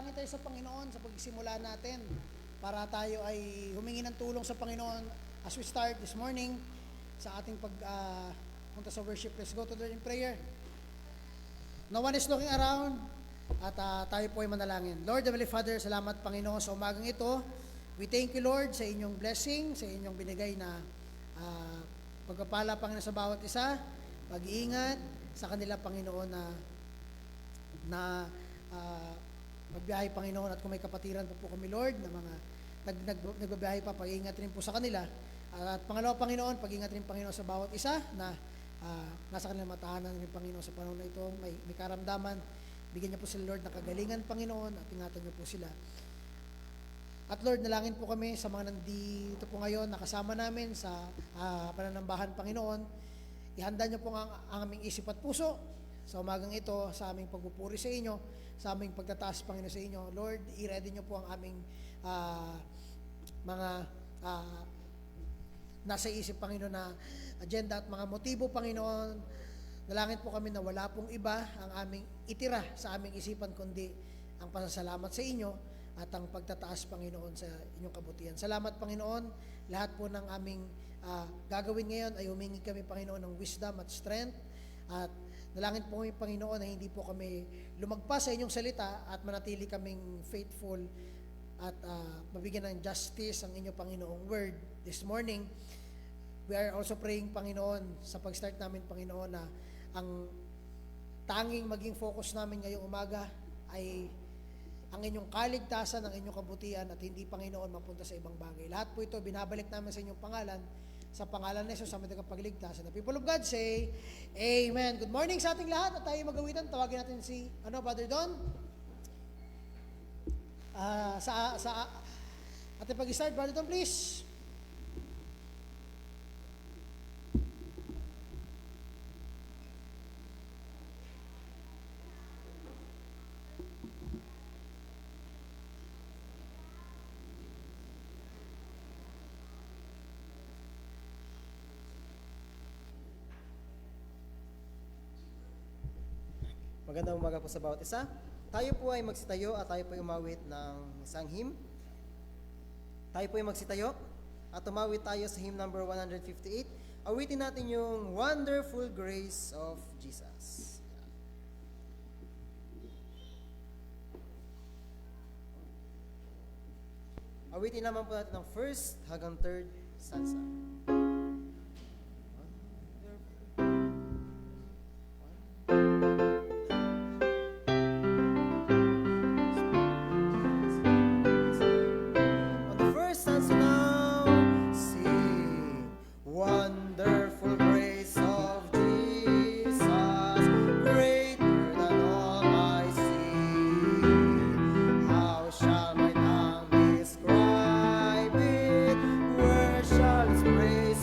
manalangin tayo sa Panginoon sa pagsimula natin para tayo ay humingi ng tulong sa Panginoon as we start this morning sa ating punta sa worship. Let's go to the Lord in prayer. No one is looking around at tayo po ay manalangin. Lord, Heavenly Father, salamat Panginoon sa umagang ito. We thank you, Lord, sa inyong blessing, sa inyong binigay na pagpapala, Panginoon, sa bawat isa, pag-iingat sa kanila, Panginoon, na magbiyahe, Panginoon, at kung may kapatiran po kami, Lord, na mga nagbabiyahe pa, pag-iingat rin po sa kanila. At pangalawa, Panginoon, pag-iingat rin, Panginoon, sa bawat isa na nasa kanilang matahanan rin, Panginoon, sa panahon na ito, may karamdaman. Bigyan niyo po sila, Lord, ng kagalingan, Panginoon, at ingatan niyo po sila. At Lord, nalangin po kami sa mga nandito po ngayon, nakasama namin sa pananambahan, Panginoon. Ihanda niyo po ang aming isip at puso sa umagang ito, sa aming pagpupuri sa inyo, sa aming pagtataas, Panginoon, sa inyo. Lord, i-ready niyo po ang aming mga nasa isip, Panginoon, na agenda at mga motibo, Panginoon. Nalangin po kami na wala pong iba ang aming itira sa aming isipan, kundi ang pasasalamat sa inyo at ang pagtataas, Panginoon, sa inyong kabutihan. Salamat, Panginoon. Lahat po ng aming gagawin ngayon ay humingi kami, Panginoon, ng wisdom at strength. At nalangin po kami, Panginoon, na hindi po kami lumagpas sa inyong salita at manatili kaming faithful at mabigyan ng justice ang inyong Panginoong word this morning. We are also praying, Panginoon, sa pag-start namin, Panginoon, na ang tanging maging focus namin ngayong umaga ay ang inyong kaligtasan, ang inyong kabutihan, at hindi, Panginoon, mapunta sa ibang bagay. Lahat po ito, binabalik namin sa inyong pangalan, sa pangalan ni Jesus, sa ating pagligtas. And the people of God say, Amen. Good morning sa ating lahat, at tayo magawitan. Tawagin natin si, Brother Don. Sa ating pag-start, Brother Don, please. Magandang umaga po sa bawat isa. Tayo po ay magsitayo at tayo po ay umawit ng isang hymn. Tayo po ay magsitayo at umawit tayo sa hymn number 158. Awitin natin yung Wonderful Grace of Jesus. Awitin naman po natin ang first hanggang third stanza. Praise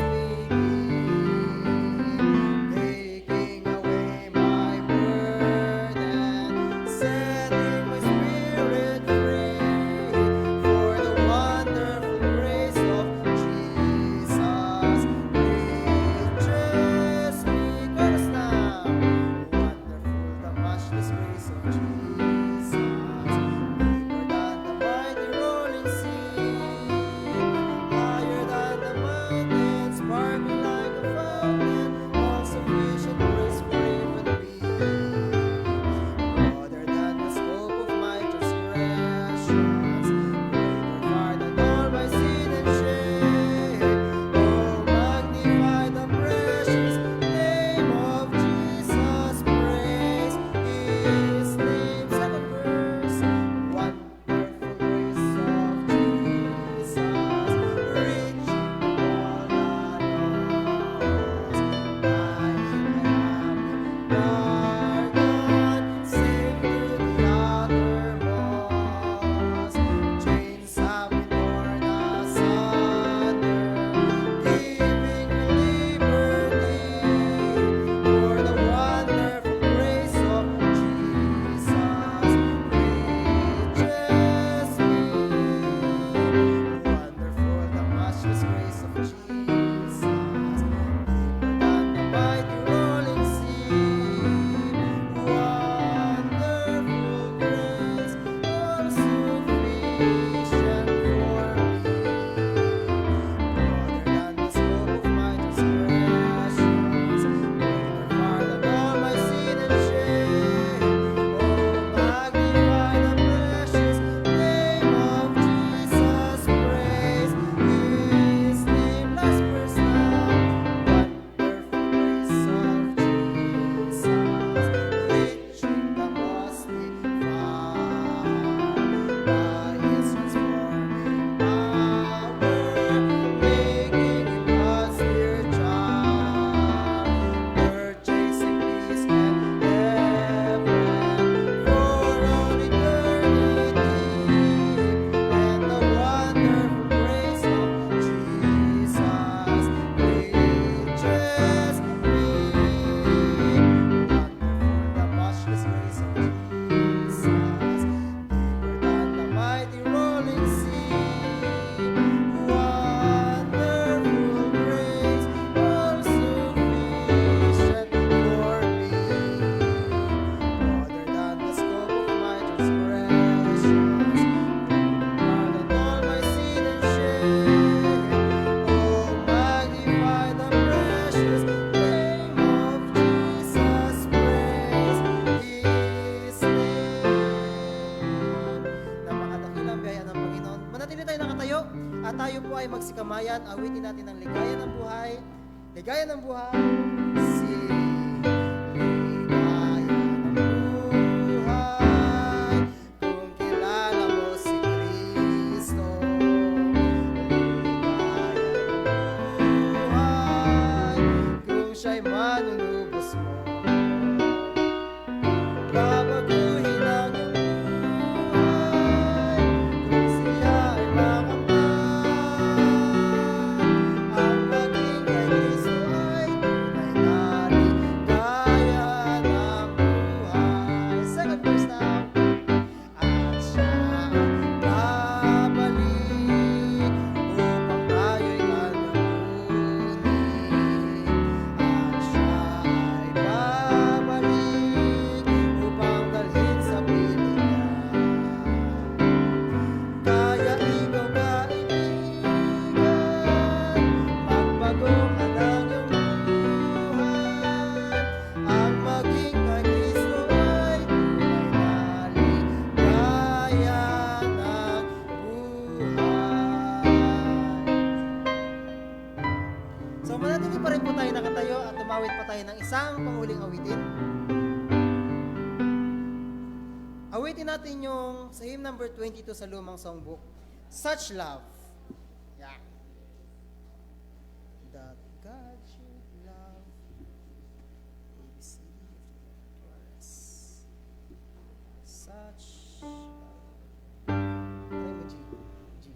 bayan, awitin natin ang ligaya ng buhay. Ligaya ng buhay. Si ligaya ng buhay. Kung kilala mo si Kristo. Ligaya ng buhay. Kung siya'y manunubos mo. Babaguhin ang iyong buhay. Kung siya ay makamtan. Ang maging kay Kristo ay tunay na ligaya ng buhay. Second verse now. At siya ang babalik upang tayo'y kanyang kunin. At siya ay babalik upang dalhin sa piling niya. Kaya ikaw kaibigan, magbago ka ng iyong buhay. Ang maging kay Kristo ay tunay na ligaya ng buhay. So manatili pa rin po tayo nakatayo at tumawid pa tayo ng isang panghuling awitin. Awitin natin yung sa hymn number 22 sa lumang songbook, Such Love. Yeah. That God should love. ABC. Chorus. Such love. Try mo, G. G.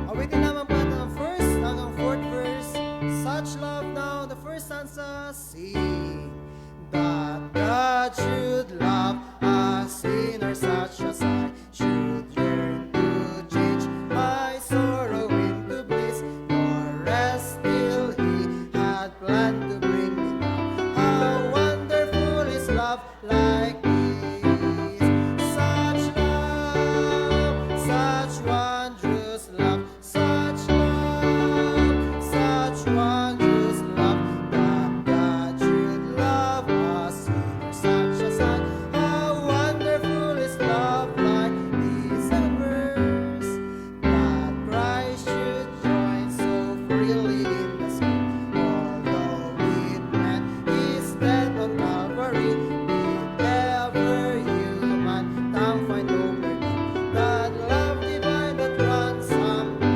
Awitin naman po natin ang first hanggang fourth verse. Such love now, the first stanza. Sing that God should love a sinner such as I, should yearn to change my sorrow into bliss, nor rest till He had planned to bring me now. How wonderful is love like this! Such love, such wondrous love, such love, such wondrous love, that God should love a sinner such as I. How wonderful is love like this! Second verse, that Christ should join so freely in the sin, although it meant His death on Calvary. Did ever human tongue find no burden, that love divine that ransomed me?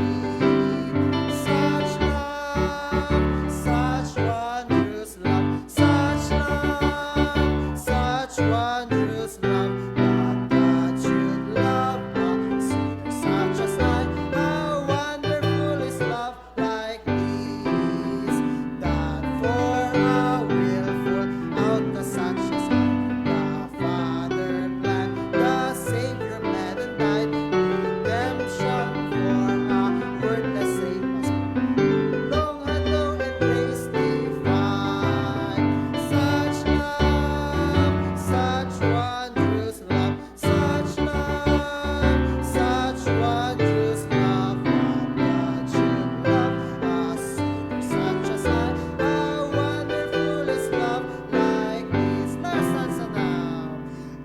Such love, such wondrous love, such love, such wondrous love, that God should love a sinner such as I. How wonderful is love like this! That for a willful outcast such as I, the Father planned, the Savior bled and died, redemption for a worthless save us. Long had low and grace divine. Such love, such wondrous love, such love, such wondrous love, that God should love a sinner such as I. How wonderful is love like this! Last stanza now.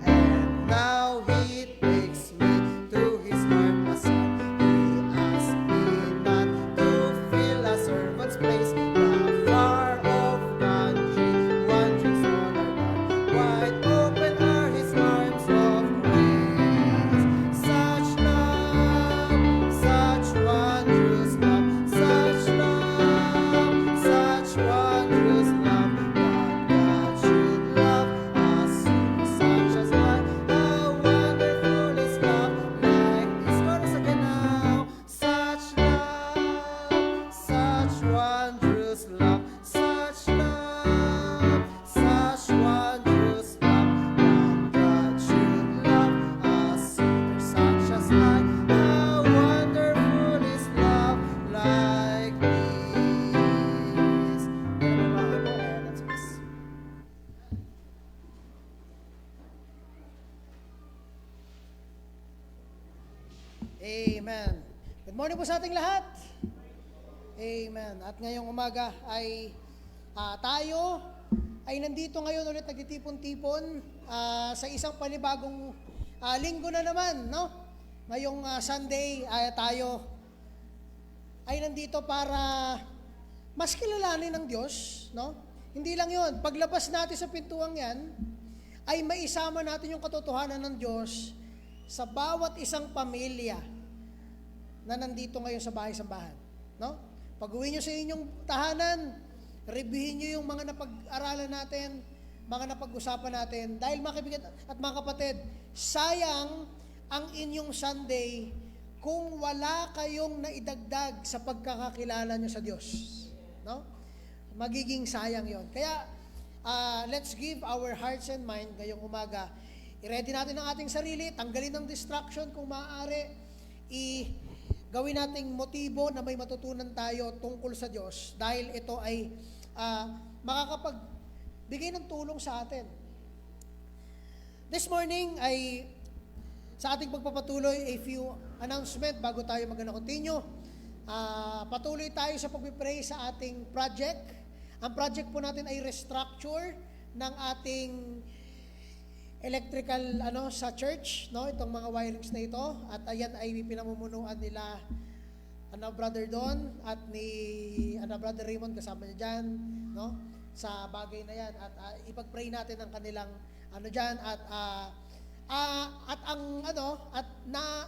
And now He takes me to His heart as son. He asked me not to fill a servant's place, the far off country, wandering on our land. Wide open are His arms of grace. Such love, such wondrous love, such love, such wondrous love, that God should love a sinner such as I. How wonderful is love like this! Chorus again now. Such love, such wondrous love, such love, such wondrous love, that God should love a sinner such as I. How wonderful is love like this! And that's this. Amen. Good morning po sa ating lahat. Amen. At ngayong umaga ay tayo ay nandito ngayon ulit nagtitipon-tipon sa isang panibagong linggo na naman, no? Ngayong Sunday tayo ay nandito para mas kilalanin ng Diyos, no? Hindi lang 'yon. Paglabas natin sa pintuang 'yan, ay maisama natin yung katotohanan ng Diyos sa bawat isang pamilya na nandito ngayon sa bahay-sambahan, no? Pag-uwi nyo sa inyong tahanan, reviewin nyo yung mga napag-aralan natin, mga napag-usapan natin. Dahil mga kaibigan at mga kapatid, sayang ang inyong Sunday kung wala kayong naidagdag sa pagkakakilala nyo sa Diyos. No? Magiging sayang yon. Kaya, let's give our hearts and mind ngayong umaga. I-ready natin ang ating sarili, tanggalin ang distraction kung maaari, gawin nating motibo na may matutunan tayo tungkol sa Diyos dahil ito ay makakapagbigay ng tulong sa atin. This morning ay sa ating pagpapatuloy a few announcement bago tayo continue. Patuloy tayo sa pagpipray sa ating project. Ang project po natin ay restructure ng ating electrical sa church, no, itong mga wirings na ito, at ayan ay pinamumunuan nila Brother Don at ni Brother Raymond, kasama niya diyan, no, sa bagay na yan, at ipag-pray natin ang kanilang diyan, at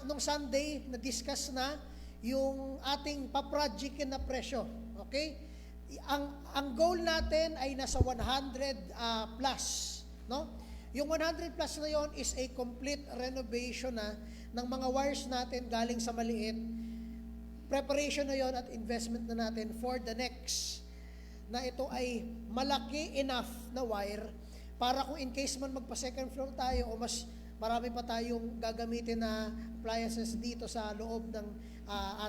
nung Sunday na discuss na yung ating pa-project na presyo, okay? Ang goal natin ay nasa 100 plus, no? Yung 100 plus na yon is a complete renovation na ng mga wires natin galing sa maliit. Preparation na yon at investment na natin for the next na ito ay malaki enough na wire para kung in case man magpa second floor tayo o mas marami pa tayong gagamitin na appliances dito sa loob ng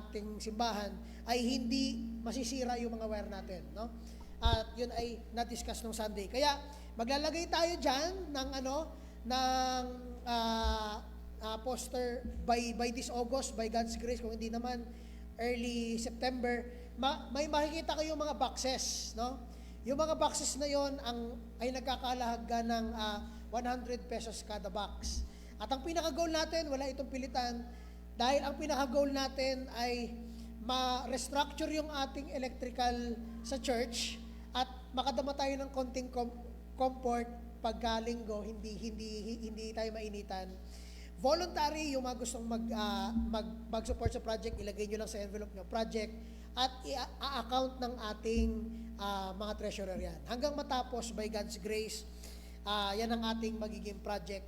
ating simbahan ay hindi masisira yung mga wire natin, no? At yun ay na-discuss nung Sunday. Kaya maglalagay tayo diyan ng poster by this August, by God's grace, kung hindi naman early September. May makikita kayo mga boxes, no? Yung mga boxes na yon ay nagkakahalaga ng 100 pesos kada box. At ang pinaka-goal natin, wala itong pilitan, dahil ang pinaka-goal natin ay ma-restructure yung ating electrical sa church at makadama tayo ng konting comfort pagkalinggo, hindi tayo mainitan. Voluntary, yung mga gustong mag-support sa project, ilagay nyo lang sa envelope nyo, project, at i-account ng ating mga treasurer yan. Hanggang matapos, by God's grace, yan ang ating magiging project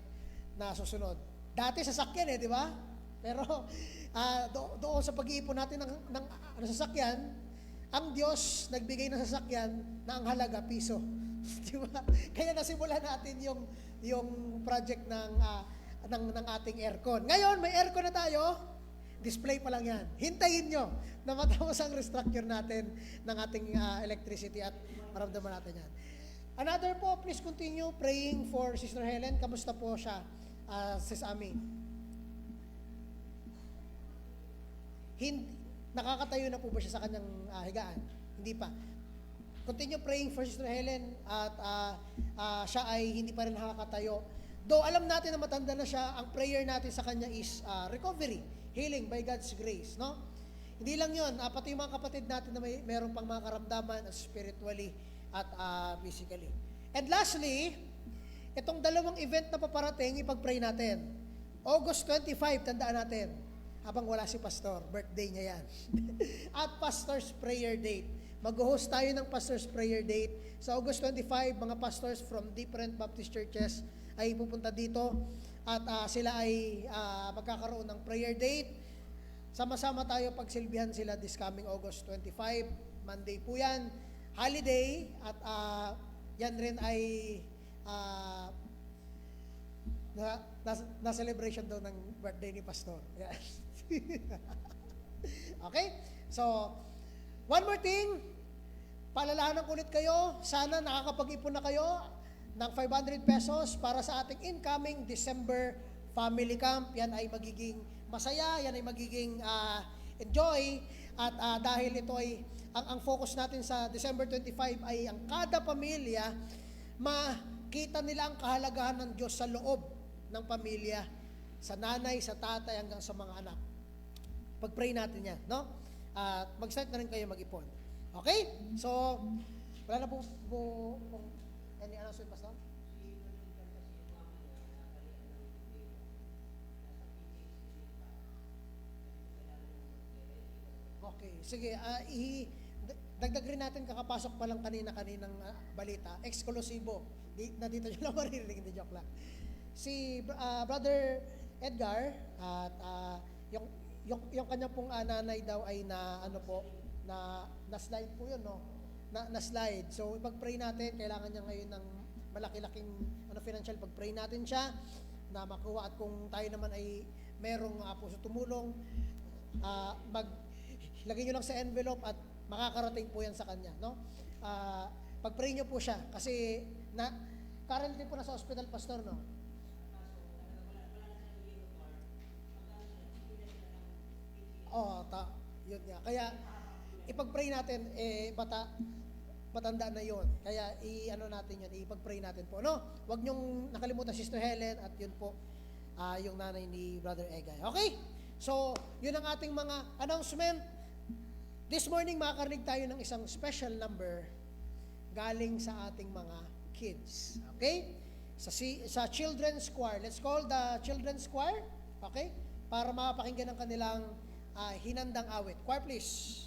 na susunod. Dati sasakyan di ba? Pero doon sa pag-iipon natin ng sasakyan, ang Diyos nagbigay ng sasakyan na ang halaga piso. Di ba? Kaya nasimulan natin yung project ng ating aircon. Ngayon, may aircon na tayo, display pa lang yan. Hintayin nyo na matapos ang restructure natin ng ating electricity at maramdaman natin yan. Another po, please continue praying for Sister Helen. Kamusta po siya, Sis Ami? Nakakatayo na po ba siya sa kanyang higaan? Hindi pa. Continue praying for Sister Helen at siya ay hindi pa rin nakakatayo. Though alam natin na matanda na siya, ang prayer natin sa kanya is recovery, healing by God's grace, no? Hindi lang yun, pati yung mga kapatid natin na mayroon pang mga karamdaman spiritually at physically. And lastly, itong dalawang event na paparating, ipag-pray natin. August 25, tandaan natin, habang wala si Pastor, birthday niya yan. At Pastor's Prayer Date. Mag-host tayo ng Pastor's Prayer Date. Sa August 25, mga pastors from different Baptist churches ay pupunta dito at sila ay magkakaroon ng prayer date. Sama-sama tayo pagsilbihan sila this coming August 25. Monday po yan. Holiday at yan rin ay na celebration daw ng birthday ni Pastor. Yes. Okay? So, one more thing, paalalahanan ko ulit kayo, sana nakakapag-ipon na kayo ng 500 pesos para sa ating incoming December family camp. Yan ay magiging masaya, yan ay magiging enjoy, at dahil ito ay, ang focus natin sa December 25 ay ang kada pamilya makita nila ang kahalagahan ng Diyos sa loob ng pamilya, sa nanay, sa tatay, hanggang sa mga anak. Pag-pray natin yan, no? At mag-start na rin kayo mag-ipon. Okay? So, wala na po any announcement, Pastor? Okay, sige. Dagdag rin natin, kakapasok pa lang kaninang balita. Eksklusibo. Na dito nyo lang maririnig, hindi joke lang. Si Brother Edgar at yung kanya pong nanay daw ay na slide po yun, no? Na slide. So ipag-pray natin, kailangan niya ngayon ng malaki-laking financial, pag-pray natin siya na makuha, at kung tayo naman ay merong puso tumulong, lagay nyo lang sa envelope at makakarating po yan sa kanya, no? Pag-pray nyo po siya kasi currently po nasa hospital, Pastor, no? Yun nga. Kaya ipag-pray natin, matanda na yon. Kaya natin yun, ipag-pray natin po, no? Huwag nyong nakalimutan Sister Helen at yun po yung nanay ni Brother Egay. Okay? So, yun ang ating mga announcement. This morning, makakarinig tayo ng isang special number galing sa ating mga kids. Okay? Sa children's choir. Let's call the children's choir. Okay? Para mapakinggan ang kanilang hinandang awit. Choir, please.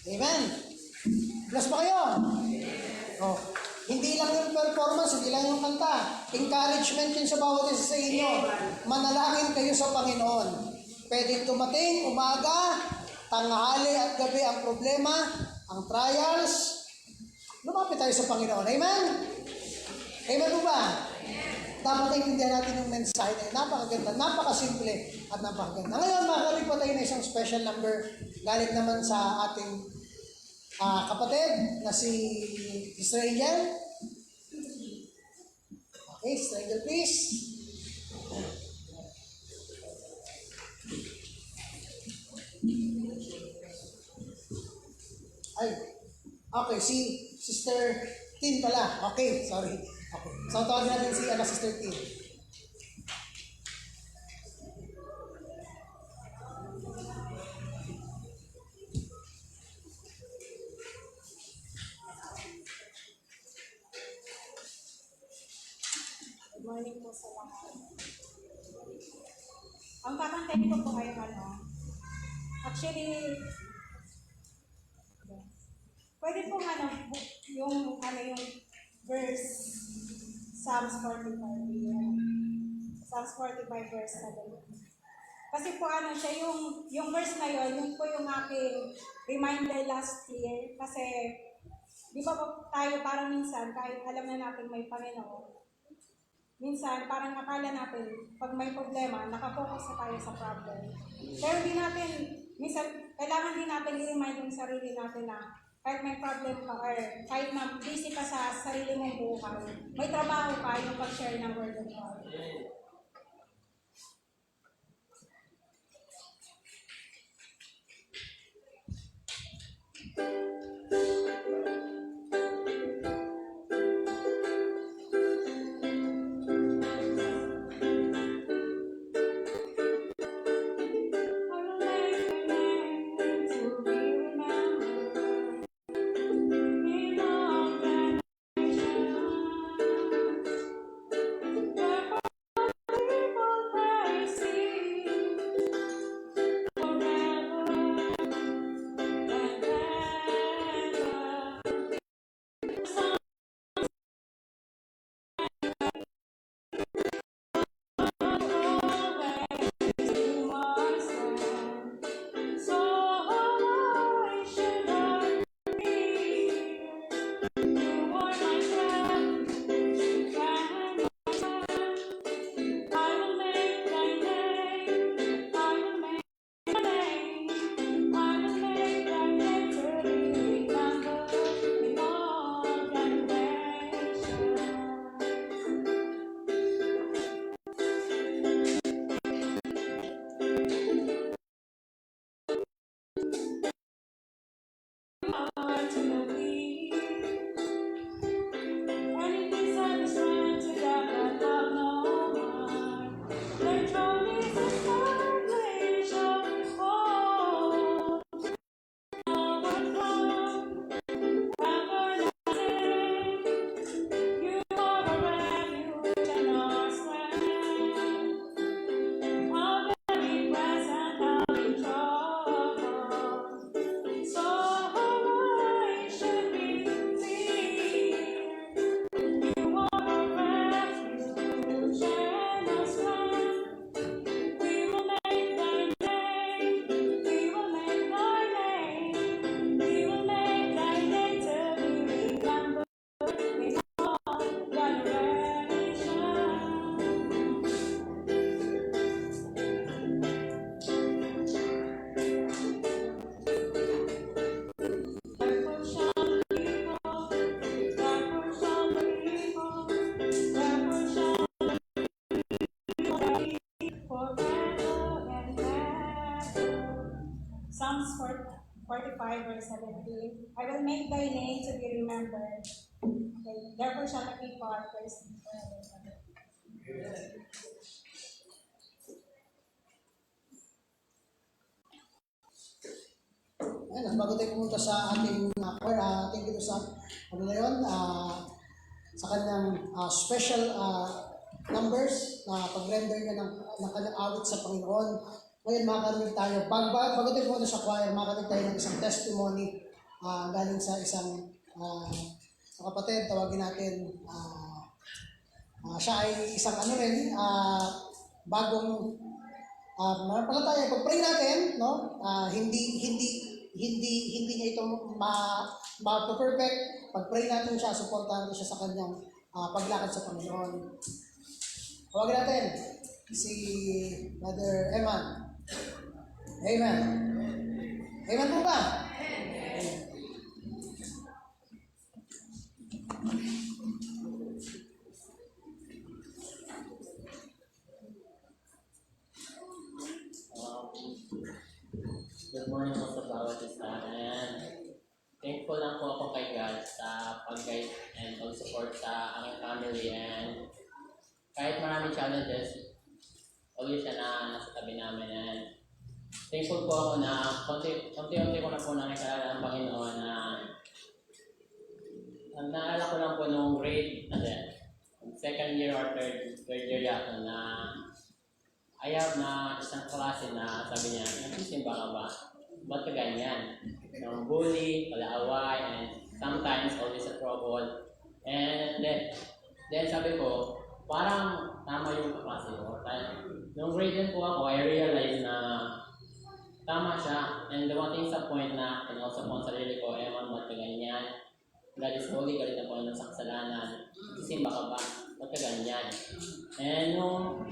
Amen. Bless ba kayo? Oh. Hindi lang yung performance, hindi lang yung kanta. Encouragement yun sa bawat isa sa inyo. Manalangin kayo sa Panginoon. Pwedeng dumating, umaga, tanghali at gabi ang problema, ang trials. Lumapit tayo sa Panginoon. Amen? Amen po ba? Dapat naintindihan natin yung mensahe na napakaganda, napakasimple at napakaganda. Ngayon, makakabig po tayo na isang special number galing naman sa ating kapatid na si Sister Angel. Okay, Sister Angel, please. Ay, okay, si Sister Tin pala. Okay, sorry. Okay. So, tawagin natin si Sister Tin. Good morning po sa lahat. Ang kakantayin ko po ay actually, pwede po yung verse, Psalms 45, Psalms 45 verse 7. Kasi po siya yung verse na yun po yung aking reminder last year. Kasi, di ba po tayo parang minsan, kahit alam na natin may Panginoon, minsan, parang akala natin, pag may problema, nakafocus na tayo sa problem. Pero di natin, minsan, kailangan din natin i-remind yung sarili natin na kahit may problem ka or kahit na busy ka sa sarili mong buhay, may trabaho ka yung pag-share ng word of God. verse 17. I will make thy name to be remembered. Okay. Therefore shall the people praise thee forever. Ayan, bago tayo pumunta sa ating choir, thank you sa ano na yun, sa kanyang special numbers na pag-render niya ng kanyang awit sa Panginoon. Ngayon makakarinig tayo, bago tayo pumunta sa choir, makakarinig tayo ng isang testimony galing sa isang kapatid, tawagin natin, siya ay isang ano rin, bagong manampalataya. Pag-pray natin, no? Hindi niya ito ma-perfect. Pag-pray natin siya, supportahan natin siya sa kanyang paglakad sa Panginoon. Tawagin natin si Brother Eman. Amen. Amen po ba? Good morning po sa bawat isa, and thankful lang po ako kay God sa pag-guide and pag-support sa aking family, and kahit maraming challenges, always siya na nasa tabi namin, and thankful po ako na konti-unti ko na po nakikalala ng Panginoon na naalala ko lang po nung grade, second year or third year yata na ayaw na isang klase na sabi niya, nagsisimba ka ba? Ba't ka ganyan? Yung bully, palaaway, and sometimes always a trouble. And then sabi ko, parang tama yung kaklase ko. Nung grade 10 po ako, I realized na tama siya. And dumating sa point na, and also po ang sarili ko, Eman, ba't ka ganyan? God is holy, galit na po ng sa kasalanan. Nagsisimba ka ba? Ba't ka ganyan? And nung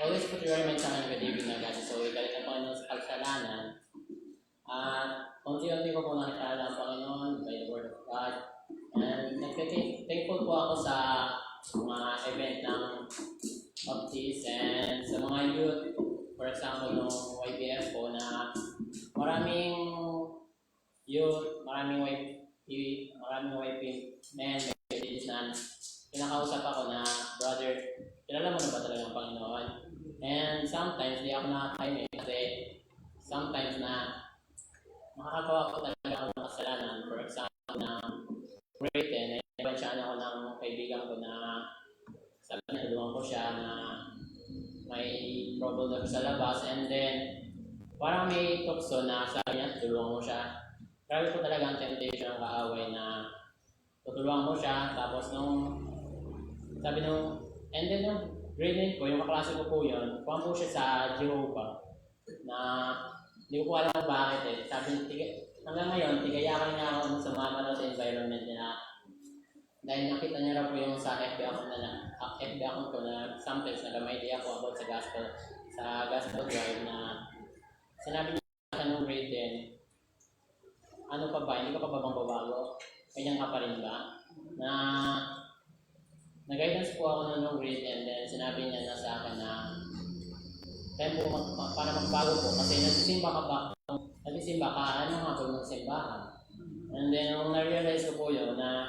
always put your mind sa akin ka David na God is holy, galit na po ng sa kasalanan. At unti-unti ko po nakikala ang Panginoon by the word of God. And thankful po ako sa mga event ng baptist and sa mga youth. For example, nung YBF po na maraming youth, maraming YP men, ladies na pinakausap ako na, brother, kilala mo na ba talaga ang Panginoon? And sometimes, di ako nakakain kasi sometimes na makakagawa ko talaga ako ng kasalanan. For example, na grade 10, nabansyahan ako ng kaibigan ko na sabi niya, tulungan ko siya na may trouble daw sa labas. And then, parang may tukso na sabi niya, tulungan mo siya. Grabe po talaga ang temptation ng kaaway na tutulungan mo siya. Tapos sabi and then yung grade 9 po, yung kaklase ko po yun, kuhan po siya sa Jehovah na hindi ko po alam kung bakit eh. Sabi, hanggang ngayon, tigayakan niya ako sa mga manood sa environment niya dahil nakita niya raw po yung sa FB account ko na sometimes nagamay ako about sa gospel drive na sinabi niya sa nung grade 10, ano pa ba, hindi ka pa ba bang babago? Ganyan ka pa rin ba? Na nag-guidance po ako nung grade and then sinabi niya na sa akin na tempo para magbago po kasi nagsisimba ka, ano nga po yung simbahan? And then nung na-realize ko po yun na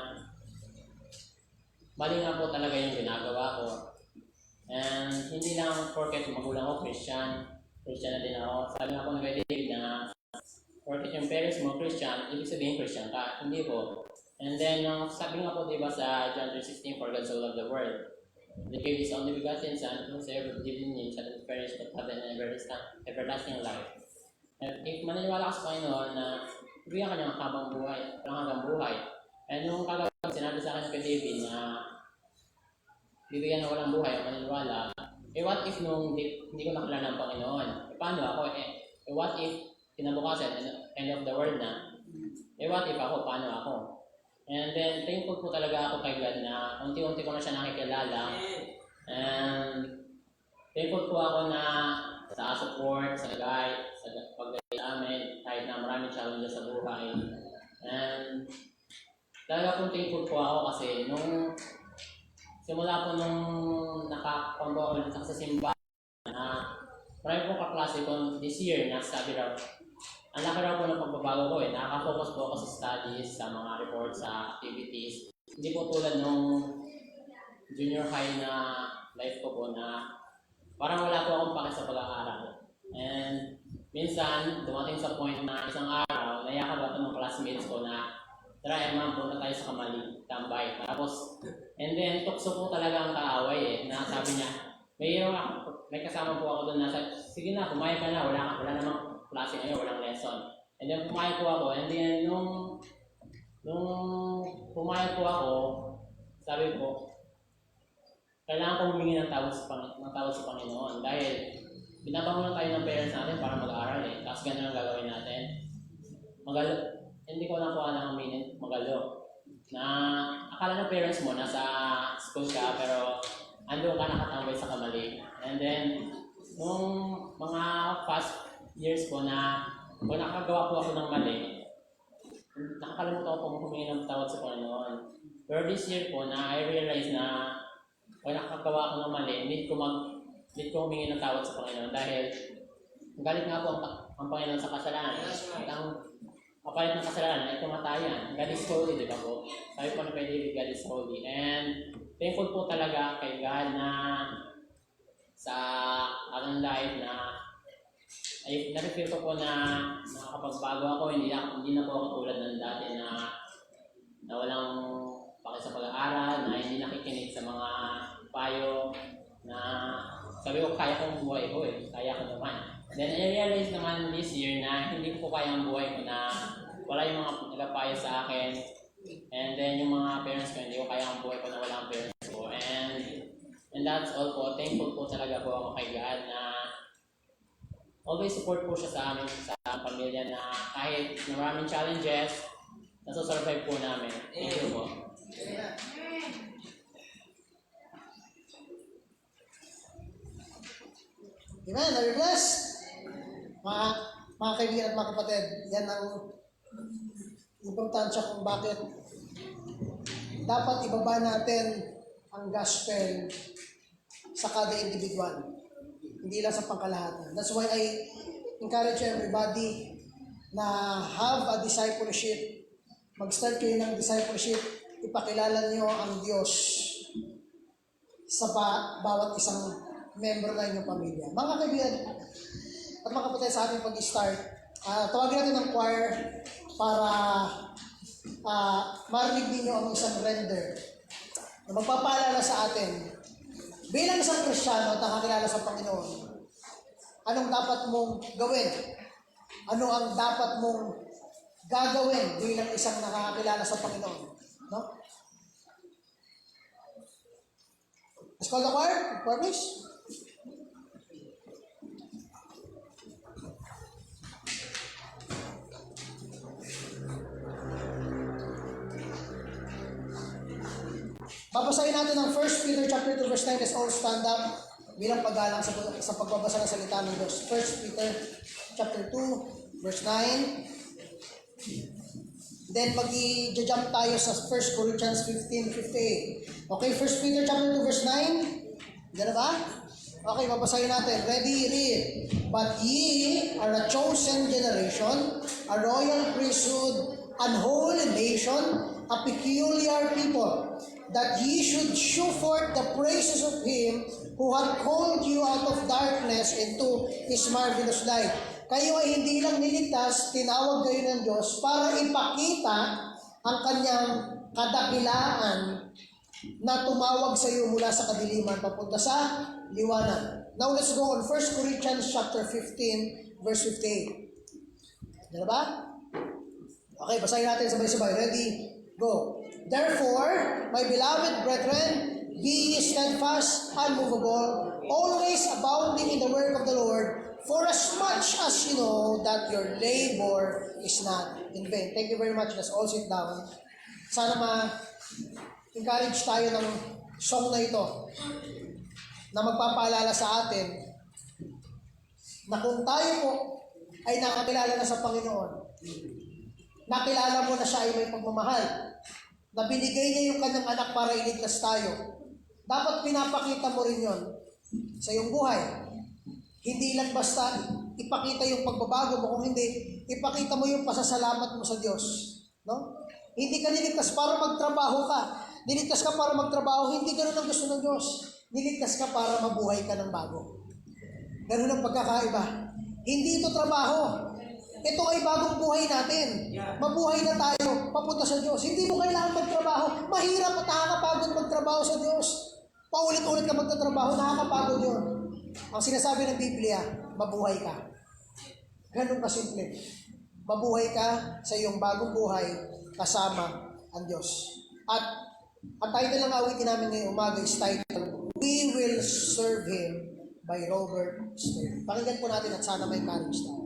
mali nga po talaga yung ginagawa ko. And hindi lang porket magulang ko Christian na din ako. Sabi nga po ng kay David na porket yung parents mo Christian, ibig sabihin Christian ka. Hindi po. And then, sabi nga po diba sa John 3:16, for God so loved the world, He gave His only begotten Son, whosoever believes in Him shall not perish but have an everlasting life. And if maniniwala ka sa Panginoon na bigyan ka niya ng habang buhay, hanggang buhay. And nung kagabi sinabi sa akin kay David na bibigyan ng walang buhay ang maniniwala, what if nung hindi ko nakilala ang Panginoon? Paano ako? What if kinabukasan, end of the world na, what if ako, paano ako? And then, thankful po talaga ako kay God na unti-unti ko na siya nakikilala. And thankful po ako na sa support, sa guide, sa pag-guide namin, kahit na maraming challenges sa buhay. And talaga po thankful po ako kasi nung simula po nung nakakombo ako sa simbahan na marami pong kaklase ko this year na sabi raw, ang laki raw po ng pagbabago ko eh. Nakaka-focus po ako sa studies, sa mga reports, sa activities. Hindi po tulad nung junior high na life ko po na parang wala po akong pake sa pag-aaral. And minsan, dumating sa point na isang araw, nayakag ako ng classmates ko na tara, ma'am, punta tayo sa Kamali, tambay. Tapos, and then, tukso po talaga ang kaaway eh, na sabi niya, may kasama po ako doon na sabi, sige na, pumayag ka na, wala namang klase ngayon, walang lesson. And then, pumayag po ako, and then, nung pumayag po ako, sabi po, kailangan ko humingi ng tawad sa Panginoon dahil binabangon tayo ng parents natin para mag-aaral eh. Tapos ganun ang gagawin natin. Hindi ko na po alam ang meaning magalo. Na akala ng parents mo nasa school ka pero ando ka nakatambay sa Kamali. And then, nung mga past years ko na kung nakagawa po ako ng mali, nakakalimutan ko po humingi ng tawad sa Panginoon. Pero this year po na I realized na kung nakagawa ako ng mali, need ko humingi ng tawad sa Panginoon dahil galit nga po ang Panginoon sa kasalanan. At ang kapalit ng kasalanan ay kamatayan. God is holy, di ba po? Sabi po na pwede, God is holy. And thankful po talaga kay God na sa aking life na ay na-feel ko po na nakakapagbago ako, hindi na po ako tulad ng dati na walang pake sa pag-aaral, na hindi nakikinig sa mga payo, na sabi ko kaya kong buhay ko eh, kaya ko naman. Then I realized naman this year na hindi ko po kaya ang buhay ko, na wala yung mga nagapayo sa akin, and then yung mga parents ko, hindi ko kaya ang buhay ko na wala ang parents ko. And that's all po. Thankful po talaga po ako kay God na always support po siya sa amin, sa pamilya, na kahit na maraming challenges, nasusurvive po namin. Thank you po. Amen. Are you blessed? Mga kaibigan at mga kapatid, yan ang importansya kung bakit dapat ibaba natin ang gospel sa kada individual, hindi lang sa pangkalahatan. That's why I encourage everybody na have a discipleship. Mag-start kayo ng discipleship, ipakilala niyo ang Diyos sa bawat isang member na inyong pamilya. Mga kaibigan at mga kapatid, sa ating pag-start, tawagin natin ng choir para marinig ninyo ang isang render na magpapaalala sa atin bilang isang Kristiyano at nakakilala sa Panginoon. Anong dapat mong gawin? Ano ang dapat mong gagawin bilang isang nakakilala sa Panginoon? No? Let's call the choir. Choir, please. Babasahin natin ang 1 Peter chapter 2 verse 9. Let's all stand up bilang paggalang sa pagbabasa ng salita ng Diyos. 1 Peter chapter 2 verse 9. Then mag-i-jump tayo sa 1 Corinthians 15:58. Okay, 1 Peter chapter 2 verse 9. Diyan na ba? Okay, babasahin natin. Ready, read. But ye are a chosen generation, a royal priesthood, an holy nation, a peculiar people, that ye should show forth the praises of Him who hath called you out of darkness into His marvelous light. Kayo ay hindi lang niligtas, tinawag kayo ng Diyos para ipakita ang Kanyang kadakilaan na tumawag sa iyo mula sa kadiliman papunta sa liwanag. Now let's go on 1 Corinthians chapter 15 verse 58. Diyan na ba? Okay, basahin natin sabay-sabay. Ready? Go. Therefore, my beloved brethren, be ye steadfast, unmovable, always abounding in the work of the Lord, for as much as you know that your labor is not in vain. Thank you very much. Let's all sit down. Sana ma-encourage tayo ng song na ito na magpapaalala sa atin na kung tayo po ay nakakilala na sa Panginoon, nakilala mo na siya ay may pagmamahal, na binigay niya yung kanyang anak para iligtas tayo, dapat pinapakita mo rin yon sa iyong buhay. Hindi lang basta ipakita yung pagbabago mo, kung hindi, ipakita mo yung pasasalamat mo sa Diyos. No? Hindi ka niligtas para magtrabaho ka. Niligtas ka para magtrabaho, hindi ganun ang gusto ng Diyos. Niligtas ka para mabuhay ka ng bago. Ganun ang pagkakaiba. Hindi ito trabaho. Ito ay bagong buhay natin. Mabuhay na tayo, papunta sa Diyos. Hindi mo kailangan magtrabaho. Mahirap at nakakapagod magtrabaho sa Diyos. Paulit-ulit ka magtatrabaho, nakakapagod yun. Ang sinasabi ng Biblia, mabuhay ka. Ganun kasimple. Mabuhay ka sa iyong bagong buhay kasama ang Diyos. At ang title ng awitin namin ngayong umaga is titled, We Will Serve Him by Robert Stern. Pakinggan po natin at sana may courage tayo.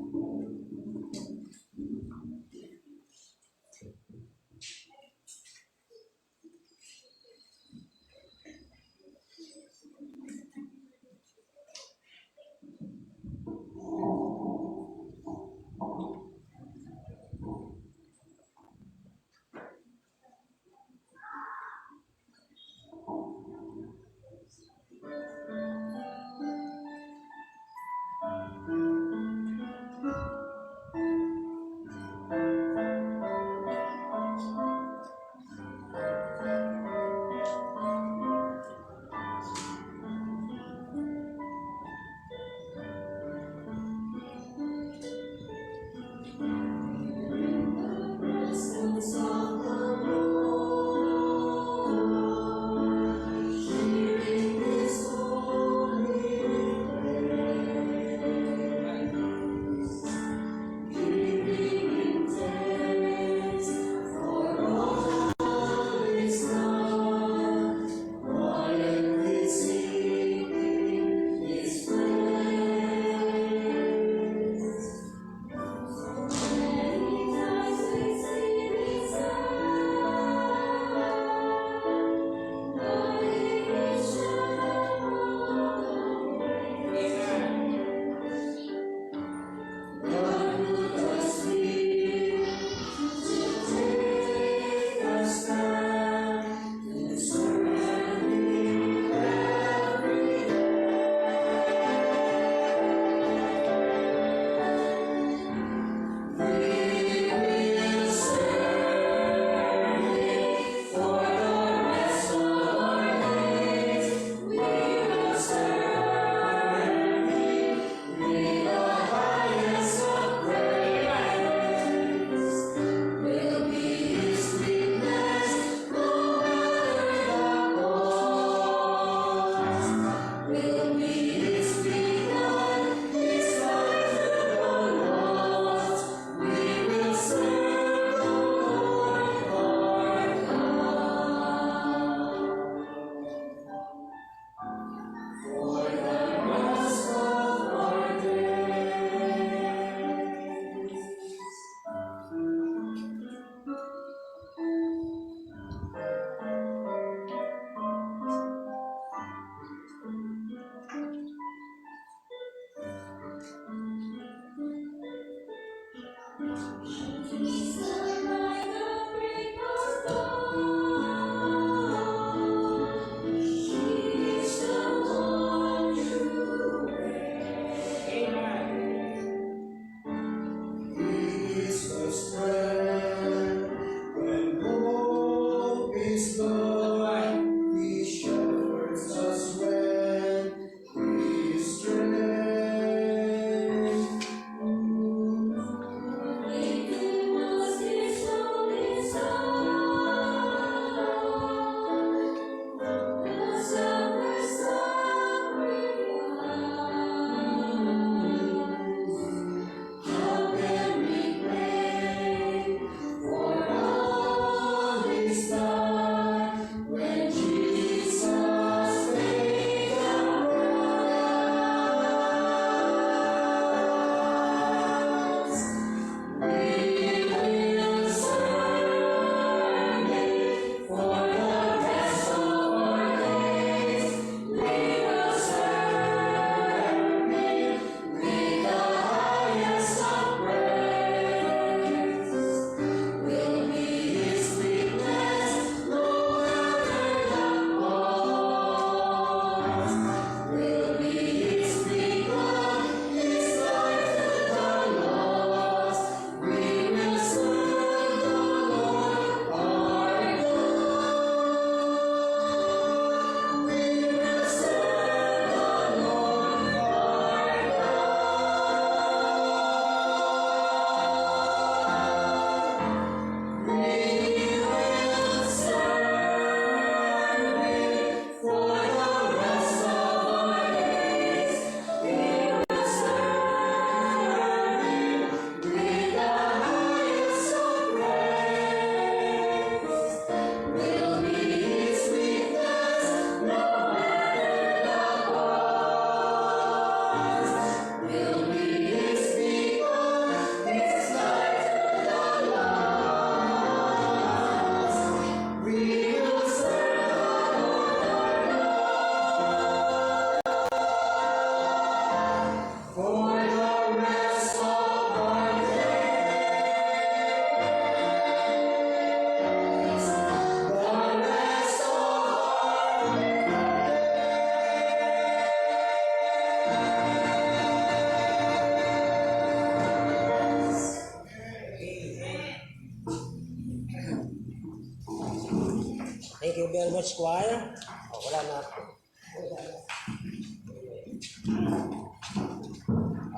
Thank you very much, choir. Wala na ako.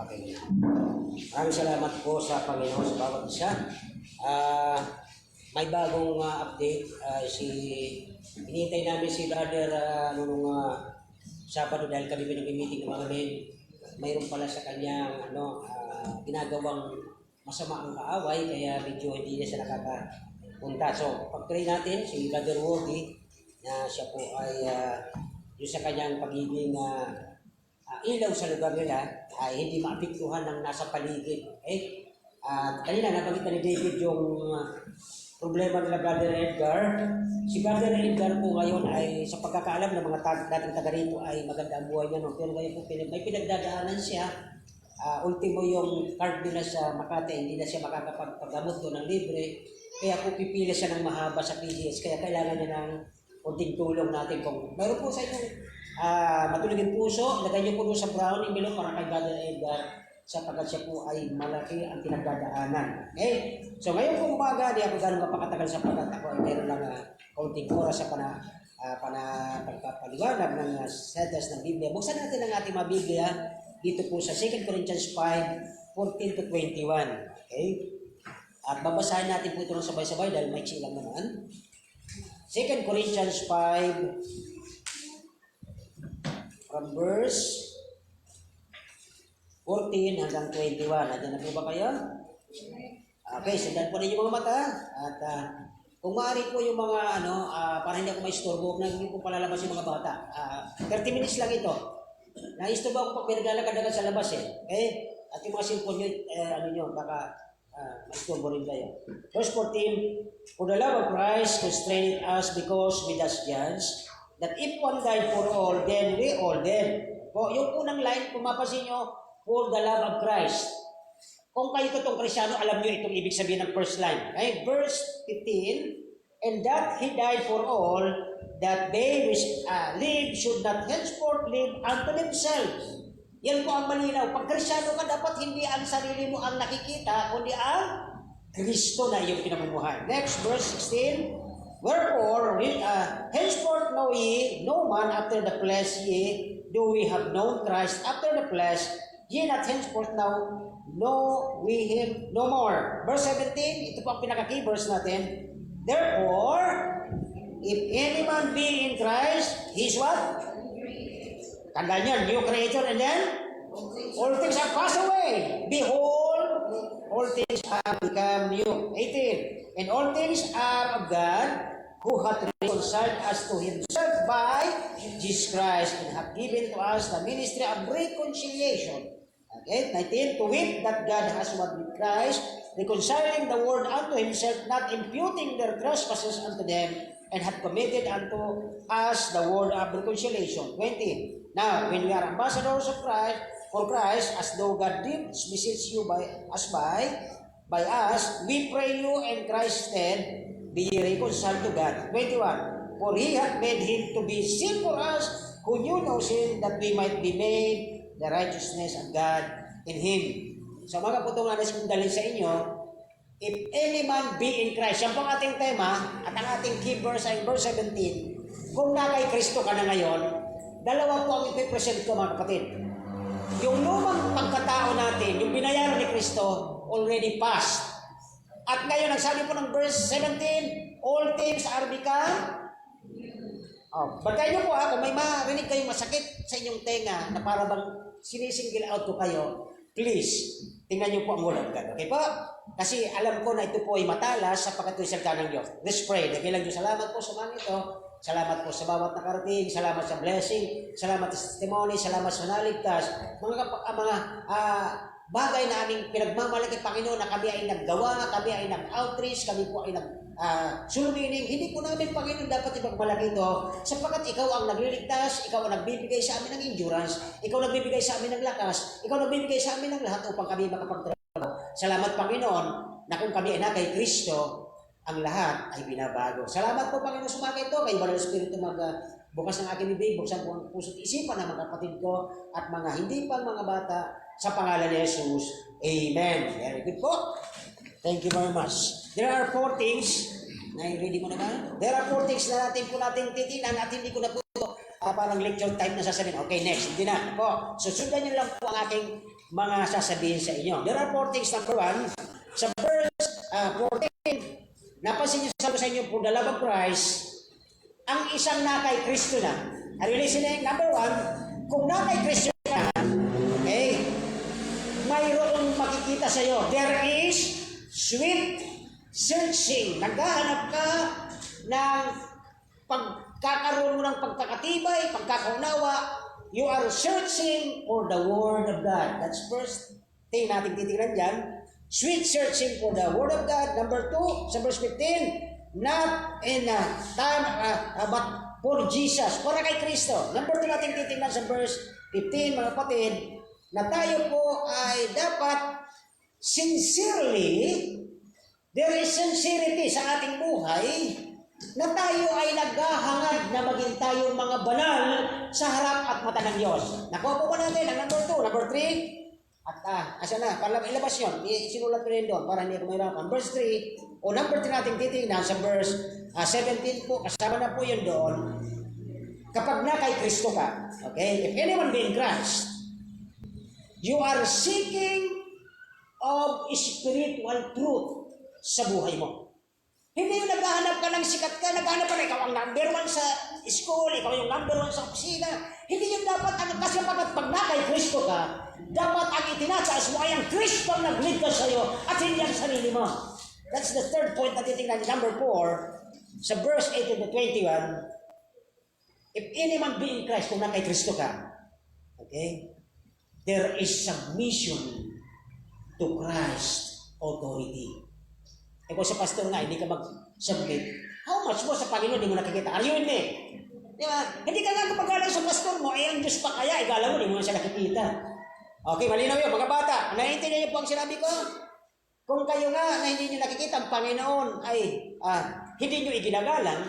Okay. Maraming salamat po sa Panginoon sa bawat isa. May bagong update. Hinihintay namin si Brother nung Sabado dahil kami pinag-meeting ng mga men. Mayroon pala sa kanyang ginagawang masama ang kaaway kaya medyo hindi niya siya nakakapunta. So, pag-pray natin si Brother Woody na siya po ay yung sa kanyang pagiging ilaw sa lugar nila ay hindi maapektuhan ng nasa paligid. Okay? Kanina nabanggit na ni David yung problema nila Brother Edgar. Si Brother Edgar po ngayon ay sa pagkakaalam ng mga dating taga rito ay maganda ang buhay niya. No? Pero ngayon po may pinagdadaanan siya. Ultimo yung card nila sa Makati, hindi na siya makakapagpagamot doon ng libre. Kaya po pipili siya ng mahaba sa PGS. Kaya kailangan niya ng unting tulong natin. Kung mayroon po sa inyong matulogin puso, lagay niyo po doon sa brown envelope para kay Brother Edgar sapagkat siya po ay malaki ang pinagdadaanan. Okay? So ngayon po umaga, di ako gano'ng mapakatagal sapagkat ako ay meron lang kaunting oras sa pagpapaliwanag ng sedas ng Biblia. Buksan natin ang ating mga Biblia dito po sa 2 Corinthians 5:14 to 21. Okay? At babasahin natin po ito ng sabay-sabay dahil may chilang naman. 2 Corinthians 5 from verse 14 hanggang 21. Nandiyan na po ba kayo? Okay, sundan po ninyo mga mata. At kung maaari po yung mga para hindi ako maistorbo, huwag na hindi po palalabas yung mga bata. 30 minutes lang ito. Naistorbo ako pag pinaglalakad-lakad sa labas eh. Okay? At yung mga cellphone nyo, baka maistorbo rin kayo. Verse 14, For the love of Christ constrained us because we thus judge that if one died for all, then we all dead. Yung unang line, kung mapasin nyo, for the love of Christ. Kung kayo totoong Kristyano, alam nyo itong ibig sabihin ng first line. Okay? Verse 15, and that He died for all, that they which live should not henceforth live unto themselves. Yan po ang malinaw. Pag Kristyano ka, dapat hindi ang sarili mo ang nakikita, kundi ang Kristo na iyong pinamumuhay. Next, verse 16, wherefore, henceforth know ye no man after the flesh, ye do we have known Christ after the flesh, ye not henceforth now know we Him no more. Verse 17, ito po ang pinaka-key verse natin. Therefore, if any man be in Christ, he is what? Tandaan yan, new creature, and then all things have passed away. Behold, all things have become new. 18, and all things are of God, who hath reconciled us to Himself by Jesus Christ, and hath given to us the ministry of reconciliation. Okay, 19, to wit that God has one with Christ, reconciling the world unto Himself, not imputing their trespasses unto them, and hath committed unto us the word of reconciliation. 20, now when we are ambassadors of Christ, for Christ, as though God did beseech you by us, we pray you in Christ's stead, be ye reconciled to God. 21, for He hath made Him to be sin for us, who knew no sin, that we might be made the righteousness of God in Him. So mga putong nais kong dalhin sa inyo, if any man be in Christ, yan po ang ating tema, at ang ating key verse ay verse 17, kung na kay Kristo ka na ngayon, dalawa po ang ipipresent ko mga kapatid. Yung lumang pagkatao natin, yung binayaran ni Kristo, already passed. At ngayon, ang sabi po ng verse 17, all things are become. Bagay niyo po kung may marinig kayong masakit sa inyong tenga na para bang sinisingil out ko kayo, please, tingnan niyo po ang word of God. Okay po? Kasi alam ko na ito po ay matalas sapagkat ito'y salita ng Diyos. Let's pray. Dakilang Diyos, salamat po sa mga ito. Salamat po sa bawat nakarating. Salamat sa blessing. Salamat sa testimony. Salamat sa naligtas. Mga bagay na aming pinagmamalaki, Panginoon, na kami ay naggawa, kami ay nag-outreach, kami po ay sulumining. Hindi po namin, Panginoon, dapat ipagmalaki ito sapagkat ikaw ang nagliligtas, ikaw ang nagbibigay sa amin ng endurance, ikaw ang nagbibigay sa amin ng lakas, ikaw ang nagbibigay sa amin ng lahat upang kami makapagtrabaho. Salamat, Panginoon, na kung kami ay na kay Kristo, ang lahat ay binabago. Salamat po, Panginoon, sa mga ito. Kay Banal Espiritu bukas ng aking bibig, buksan po ang puso't isipan ng mga kapatid ko at mga hindi pang mga bata sa pangalan ni Jesus. Amen. Very good po. Thank you very much. There are 4 things Ready mo na ba? There are 4 things na natin titignan at hindi ko na po parang lecture type na sasabihin. Okay, next. Hindi na. Po, susundan nyo lang po ang aking mga sasabihin sa inyo. There are 4 things. Number 1, sa verse 14, napansin nyo sa inyo, for the love of Christ, ang isang na kay Kristo na. Are you listening? Number 1, kung na kay Kristo na, okay, mayroong makikita sa iyo. There is sweet searching. Naghahanap ka ng pagkakaroon mo ng pagkakatibay, pagkakaunawa. You are searching for the Word of God. That's first thing natin titignan dyan. Sweet searching for the Word of God. Number 2, sa verse 15, not in time, but for Jesus, para kay Kristo. Number 2 natin titignan sa verse 15, mga kapatid, na tayo po ay dapat sincerely, there is sincerity sa ating buhay, na tayo ay naghahangad na maging tayo mga banal sa harap at mata ng Diyos. Nakuha po ba natin ang number 2, number 3? At asa na, ilabas yun, sinulat ko rin doon para hindi ako mahirapan. Verse 3, o number 3 natin titignan sa verse 17 po, kasama na po yun doon. Kapag na kay Kristo ka, okay, if anyone be in Christ, you are seeking of spiritual truth sa buhay mo. Hindi yung naghahanap ka ng sikat ka, naghahanap ka na ikaw ang number 1 sa school, ikaw yung number 1 sa opisina. Hindi yung dapat, kasi pag na kay Kristo ka, dapat ang itinataas mo ay ang Kristo ang nagligtas sa iyo at hindi ang sarili mo. That's the third point na titignan. Number 4, sa verse 18 to 21, if anyone be in Christ, kung na kay Kristo ka, okay, there is submission to Christ's authority. Eh kung sa pastor nga, hindi ka mag-submit, how much mo sa Panginoon, hindi mo nakikita? Are you in me? Di ba? Hindi ka nga kapagalang sa pastor mo, eh ang Diyos pa kaya, igala mo, hindi mo na siya nakikita. Okay, malinaw yun, mga bata. Naiintindihan niyo po ang sinabi ko? Kung kayo nga na hindi niyo nakikita ang Panginoon ay hindi niyo iginagalang,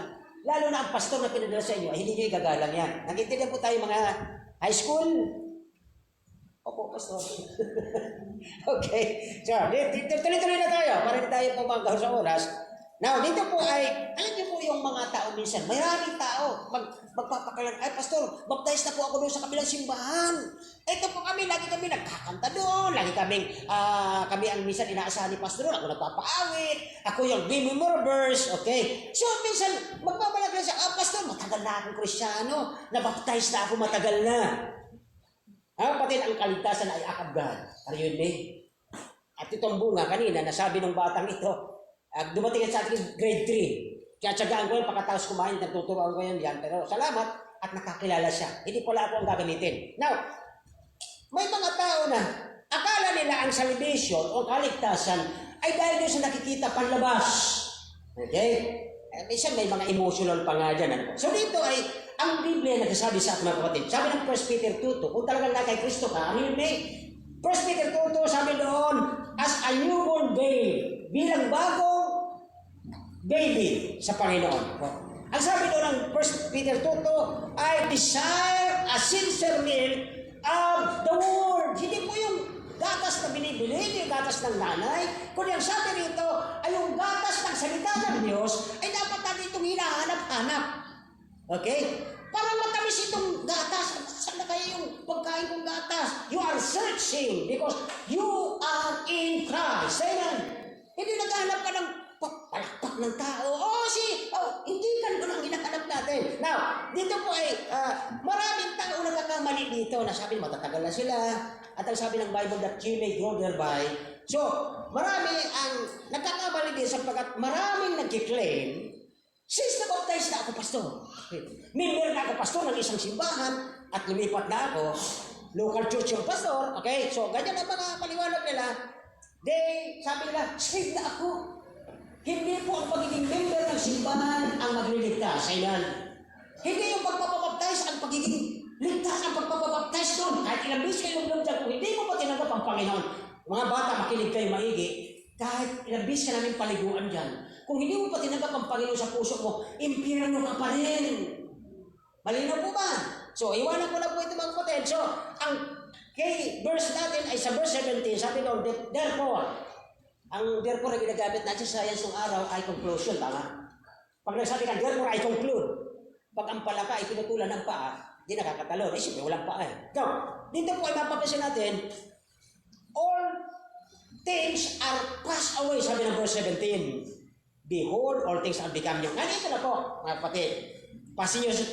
lalo na ang pastor na pinadala sa inyo ay hindi niyo igagalang yan. Nakiintindihan po tayo mga high school? Opo, pastor. Okay. So, tuloy-tuloy na tayo para hindi tayo pumanggaw sa oras. Now, dito po ay, alam niyo po yung mga tao minsan, maraming tao, magpapakalan, ay pastor, baptize na po ako doon sa kabilang simbahan. Ito po kami, lagi kami nagkakanta doon, lagi kami ang minsan inaasahan ni pastor doon, ako nagpapaawit, ako yung memorable verse, okay? So, minsan, magbabalag na siya, pastor, matagal na akong Kristyano, nabaptize na ako, matagal na. Pati ang kaligtasan ay akab God. Are you with me? At itong bunga kanina, nasabi ng batang ito, dumating sa ating grade 3. Kaya tsagaan ko yan, pagkatapos kumain, natuturuan ko yan diyan. Pero salamat at nakakilala siya. Hindi pala ako ang gagamitin. Now, may mga tao na akala nila ang salvation o kaligtasan ay dahil doon sa nakikita panlabas. Okay? Minsan may mga emotional pa nga dyan. Ano? So dito ay, ang Biblia nagsasabi sa ating mga kapatid. Sabi ng 1 Peter 2:2, kung talagang na kay Kristo ka, ano yun may 1 Peter 2:2, sabi doon, as a newborn babe, bilang bagong baby sa Panginoon. Ang sabi doon ng 1 Peter 2:2, I desire a sincere milk of the word. Hindi po yung gatas na binibili, hindi yung gatas ng nanay. Kundi ang sabi rito ay yung gatas ng salita ng Diyos ay dapat natin itong hinahanap-hanap. Okay? Para matamis itong gatas. Saan na kaya yung pagkain kong gatas? You are searching because you are in Christ. Amen. Hindi naghahanap ka ng palakpak ng tao. Hindi ganun ang hinahanap natin. Now, dito po ay maraming tao nagkakamali dito na sabi matatagal na sila. At ang sabi ng Bible that you may grow thereby. So, marami ang nagkakamali dito sapagkat maraming nag-claim, since na-baptize na ako, pastor. Member na ako, pastor, ng isang simbahan at lumipat na ako. Local church yung pastor. Okay? So, ganyan ang mga paliwanag nila. Sabi nila, saved na ako. Hindi po ang pagiging member ng simbahan ang magliligtas. Amen. Hindi yung pagpapabaptize ang pagiging ligtas ang pagpapabaptize doon. Kahit ilang beses kayo lumulong dyan, kung hindi mo pa tinanggap ang Panginoon. Mga bata, makinig kayo maigi. Kahit ilang beses ka namin paliguan dyan. Kung hindi mo pa tinanggap ang Panginoon sa puso mo, impyerno ka pa rin. Malinaw po ba? So, iwanan ko na po ito mga kapatid. So, ang verse natin ay sa verse 17, sabi doon, therefore, ang therefore na ginagamit natin sa science ng araw ay conclusion, tama? Pag nagsabi ka, therefore I conclude. Pag ang palaka ay pinutulan ng paa, di nakakatalon. Eh, siyempre, walang paa eh. Now, dito po ay mapapansin natin, all things are passed away, sabi ng verse 17. Behold, all things are become new. Nandito na po, mga kapatid. Pasin nyo sa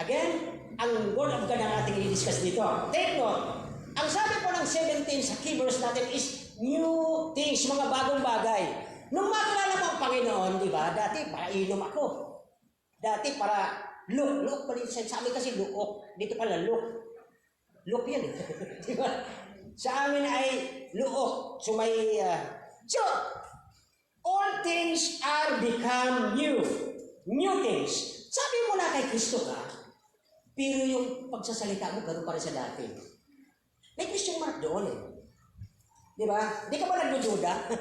again, ang word of God ang ating i-discuss dito. Take note, ang sabi po ng 17 sa key verse natin is new things, mga bagong bagay. Nung makilala mo ang Panginoon, di ba, dati para inom ako. Dati para look pa dito. Sa amin kasi look. Dito pala look. Look yan. Di ba? Sa amin ay luok. So may, so, all things are become new. New things. Sabi mo na kay Kristo ka, pero yung pagsasalita mo, gano'n pa rin sa dati. May question mark doon eh. Di ba? Di ka ba nagdududa?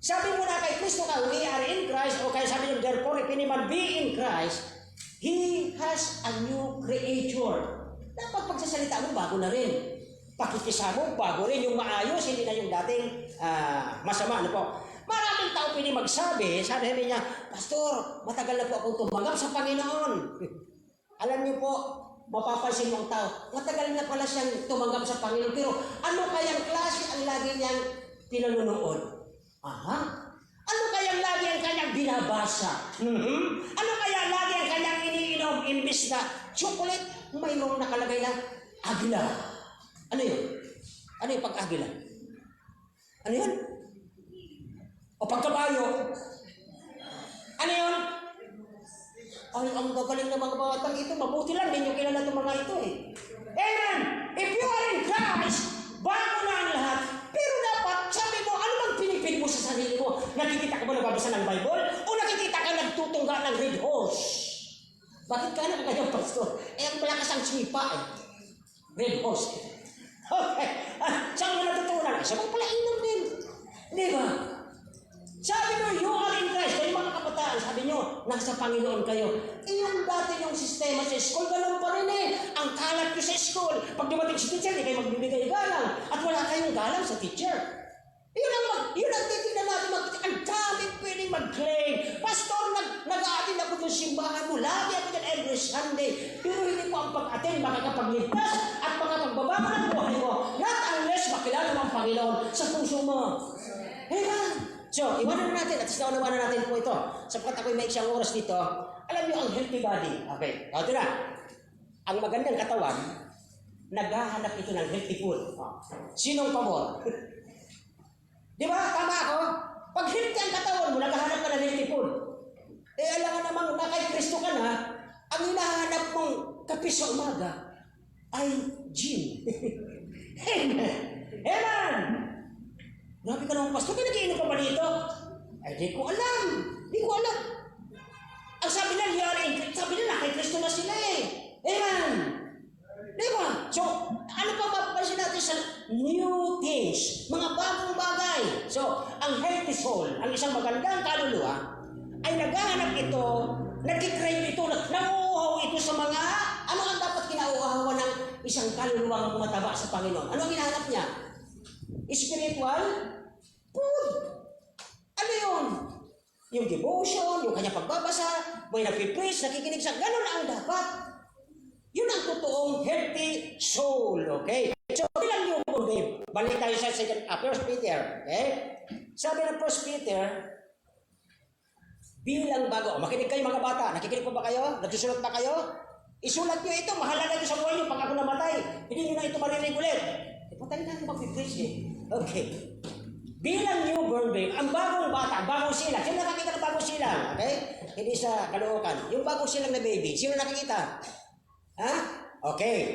Sabi mo na kay Kristo ka, we are in Christ, o kaya sabi niyo, therefore, if any man be in Christ, he has a new creature. Dapat pagsasalita mo, bago na rin. Pakikisama mo, bago rin. Yung maayos, hindi na yung dating masama. Ano po? Maraming tao pwede magsabi, sabi niya, Pastor, matagal na po akong tumanggap sa Panginoon. Alam niyo po, mapapansin ng tao, matagal na pala siyang tumanggap sa Panginoon. Pero ano kayang klase ang lagi niyang pinanunood? Aha. Ano kayang lagi ang kanyang binabasa? Ano kaya lagi ang kanyang iniinom imbis na chocolate? Mayroong nakalagay na agila. Ano yun? Ano yung pag-agila? Ano yun? O pagkabayo? Ano yun? Ay, ang gagaling ng mga batang ito. Mabuti lang, hindi nyo kilala itong mga ito eh. Amen! If you are in Christ, bago na ang lahat. Pero dapat, sabi mo, ano bang pinipig mo sa sarili mo? Nakikita ka ba nagbabasa ng Bible? O nakikita ka nagtutungga ng red horse? Bakit ka na kanyang pastor? Eh, ang malakas ang sipa eh. Red horse. Okay. Saan mo natutunan? Sa mga pala inom din. Di ba? Sabi mo, you are in Christ. Kayo mga kabataan, sabi nyo, nasa Panginoon kayo. Eh, yung dati yung sistema sa school, ganun pa rin eh. Ang kalat nyo sa school. Pag dumating si teacher, di kayo magbibigay galang. At wala kayong galang sa teacher. Yun ang titignan natin. Ang daming pwedeng mag-claim. Pastor, nag-a-attend ako ng simbahan mo. Lagi ako dyan every Sunday. Pero hindi po ang pag-attend makakapagligtas at makapagbabago ng buhay mo. Not unless makilala mo ang Panginoon sa puso mo. Amen. So, iwanan na natin at isinawanan natin po ito. Sapagkat ako'y may isang oras dito. Alam niyo ang healthy body. Okay. O, ito na. Ang magandang katawan, naghahanap ito ng healthy food. Sinong pabor? Di ba? Tama ako? Pag healthy ang katawan mo, naghahanap ka ng healthy food. Eh, alam nga namang na kay Kristo ka na, ang hinahanap mong kape sa umaga ay gin. Amen! Amen! Grabe ka naman, Pastor, kaya nag-iinom ka ba dito? Ay, di ko alam. Di ko alam. Ang sabi nila, kay Kristo na sila eh. Amen! Di ba? So, ano pa mapapansin natin sa new things? Mga bagong bagay. So, ang healthy soul, ang isang magandang kaluluwa, ay naghahanap ito, nag-crave ito, nanguuhaw ito sa mga, ano ang dapat kinauuhawan ng isang kaluluwang mataba sa Panginoon? Ano ang hinahanap niya? Spiritual food. Ano yun? Yung devotion, yung kanya pagbabasa, may napipraise, nakikinig sa, ganun ang dapat. Yun ang totoong healthy soul, okay? So, bilang yung babe, balik tayo sa 1 Peter, okay? Sabi ng 1 Peter, bilang bago, makinig kayo mga bata, nakikinig pa ba kayo? Nagsusulat ba kayo? Isulat nyo ito, mahalaga ito sa buhay nyo, pag ako namatay, hindi nyo na ito marinig ulit. Patay na yung mag-preach eh. Okay. Bilang newborn babe, ang bagong bata, bagong silang. Sino nakakita ng bagong silang? Okay? Hindi sa Caloocan. Yung bagong silang na baby, sino nakikita? Ha? Okay.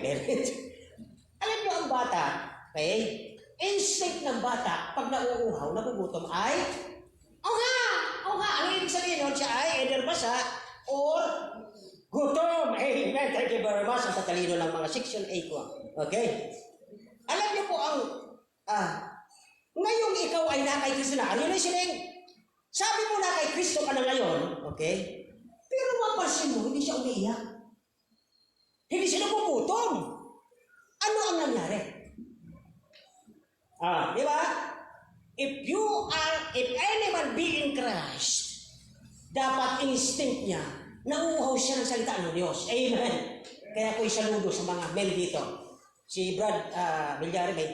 Alam niyo ang bata, okay? Instinct ng bata, pag nauuhaw, nagugutom ay, oh nga, ang ibig sabihin nun, siya ay either basa or gutom. Amen. Thank you very much. Ang tatalino ng mga section 8 ko. Okay? Alam niyo po ang, ngayong ikaw ay na kay Kristo na, are you listening? Sabi mo na kay Kristo ka na ngayon, okay? Pero mapansin mo, hindi siya umiiyak. Hindi siya nagugutom. Ano ang nangyari? Di ba? If anyone be in Christ, dapat instinct niya, nauuhaw siya ng salita ng Diyos. Amen. Kaya ako'y saludo sa mga men dito. Si Brad Bilyari may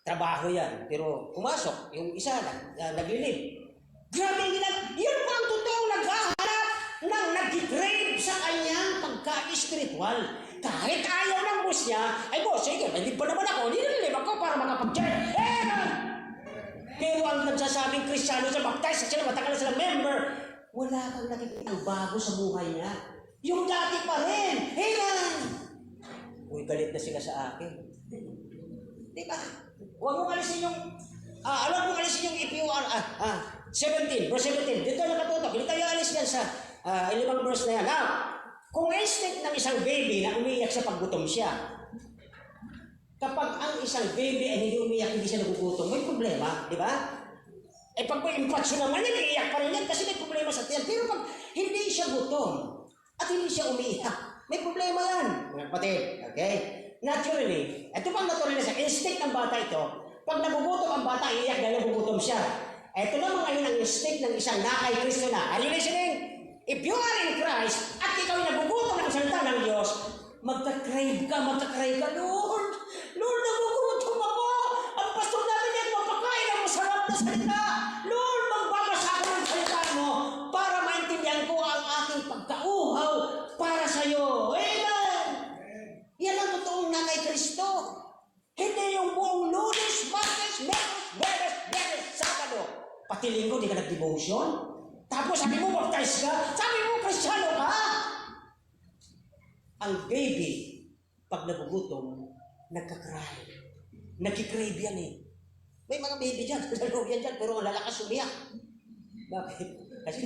trabaho yan, pero pumasok, yung isa naglilib. Grabe ang yan pa ang totoong naghahanap ng nag-crave sa kanyang pagka-spiritual. Kahit ayaw ng boss niya, ay boss, sige, may pa naman ako, nililib ako para makapag-check. Pero ang nagsasabing Kristiyano sa baptize, sila matagal na silang member, wala kang nakikita ang bago sa buhay niya. Yung dati pa rin. Amen! Uy, galit na sila sa akin. Di ba? Huwag mong alisin yung, alam mong alisin yung IPUR, 17, verse 17. Dito nakatutok. Hindi tayo alis yan sa 5 verse na yan. Now, kung instinct ng isang baby na umiiyak sa paggutom siya, kapag ang isang baby ay hindi umiiyak, hindi siya nagugutom, may problema, di ba? Eh pag may infection naman yan, iiyak pa rin yan kasi may problema sa tiyan. Pero pag hindi siya gutom at hindi siya umiiyak, may problema yan. Mga kapatid, okay? Naturally, ito pang natural sa instinct ng bata ito, pag nagugutom ang bata, iiyak dahil nagugutom siya. Ito na mga yun ang instinct ng isang na kay Kristo na. Are you listening? If you are in Christ at ikaw ay nagugutom ng salita ng Diyos, magka-crave ka, Lord, nagugutom ako. Ang pastor namin yan, mapakain ang masarap na salita. Lord, magbabasa ako ng salita mo para maintindihan ko ang aking pagkauhaw para sa iyo. Amen! Yan ang totoong na kay Kristo. Hindi yung buong Lunes, Martes, Beres, Sabado. Pati linggo, di ka nag-devotion. Tapos sabi mo, baptize ka. Sabi mo, Kristiyano ka. Ang baby, pag nagugutom, nagka-cry. Nagki-crave yan eh. May mga baby dyan, yan dyan, pero ang lalakas umiyak. Bakit? Kasi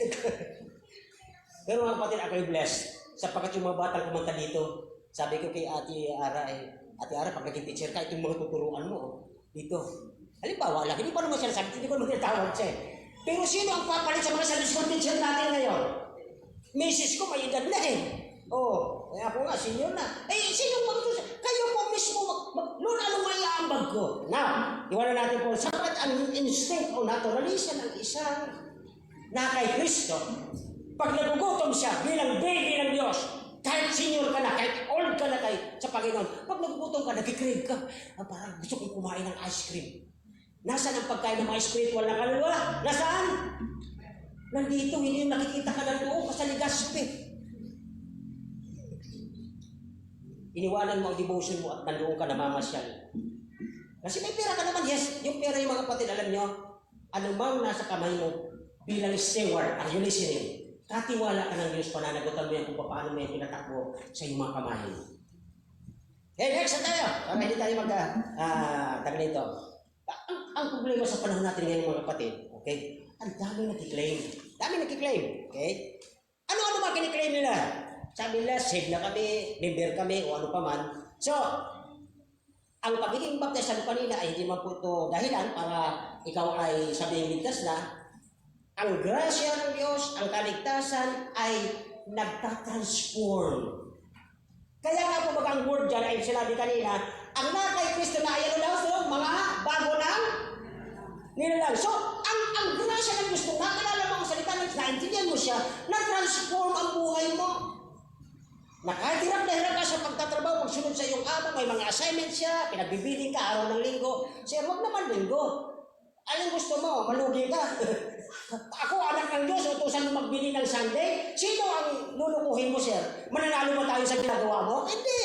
pero mga kapatid, ako'y blessed. Sapagkat yung mga batang kumanta dito, sabi ko kay Ate Ara, Ate Ara, pag naging teacher ka, itong mga tuturuan mo, dito. Halimbawa lang, hindi pa naman siya nasabi, hindi ko naman tinatawag siya. Pero sino ang papalit sa mga service school teacher natin ngayon? Misis ko, may edad na eh. Oh, kaya ako nga, senior na. Eh, sino magtutusin? Kayo po mismo, Lord, ano may aambag ko? Now, iwala natin po, sapat ang instinct o naturalism ng isang na kay Kristo, pag nagugutom siya bilang baby ng Diyos, kahit senior ka na, kahit old ka na sa Panginoon, pag nagugutom ka, nag-crave ka, parang gusto kong kumain ng ice cream. Nasaan ang pagkain ng mga spiritual na kaluluwa? Nasaan? Nandito, hindi yung nakikita ka ng loob sa Legazpi. Iniwanan mo ang devotion mo at nandoon ka namamasyal. Kasi may pera ka naman, yes. Yung pera yung mga kapatid, alam nyo, anumang nasa kamay mo bilang steward, are you listening? Katiwala ka ng Diyos, pananagutan mo yan kung paano mo yan pinatakbo sa iyong mga kamay. Okay, next na tayo. Para hindi tayo tagal ito. Ang problema sa panahon natin ngayon mga kapatid, okay? Ang dami nagkiklaim. Okay? Ano ba kiniklaim nila? Sabi nila, save na kami, member kami, o ano pa man. So, ang pagiging baptized sa kanila ay hindi man po ito dahilan para ikaw ay sabihing ligtas na. Ang grasya ng Diyos, ang kaligtasan ay nagtatransform. Kaya nga po ang word dyan ay sinabi kanina, ang na kay Kristo na ayan daw, so mga bago ng nilalang. So, ang grasya ng Diyos, kung nakilala mo ang salita ng Diyos, naintindihan mo siya, na-transform ang buhay mo. Na kahit hirap na hirap ka sa pagtatrabaho, pagsunod sa iyong amo, may mga assignment siya, pinagbibiling ka araw ng linggo. Sir, huwag naman linggo. Anong gusto mo? Malugi ka. Ako, anak ng Diyos, utusan mo magbili ng Sunday. Sino ang lulukuhin mo, sir? Mananalo ba tayo sa ginagawa mo? Hindi.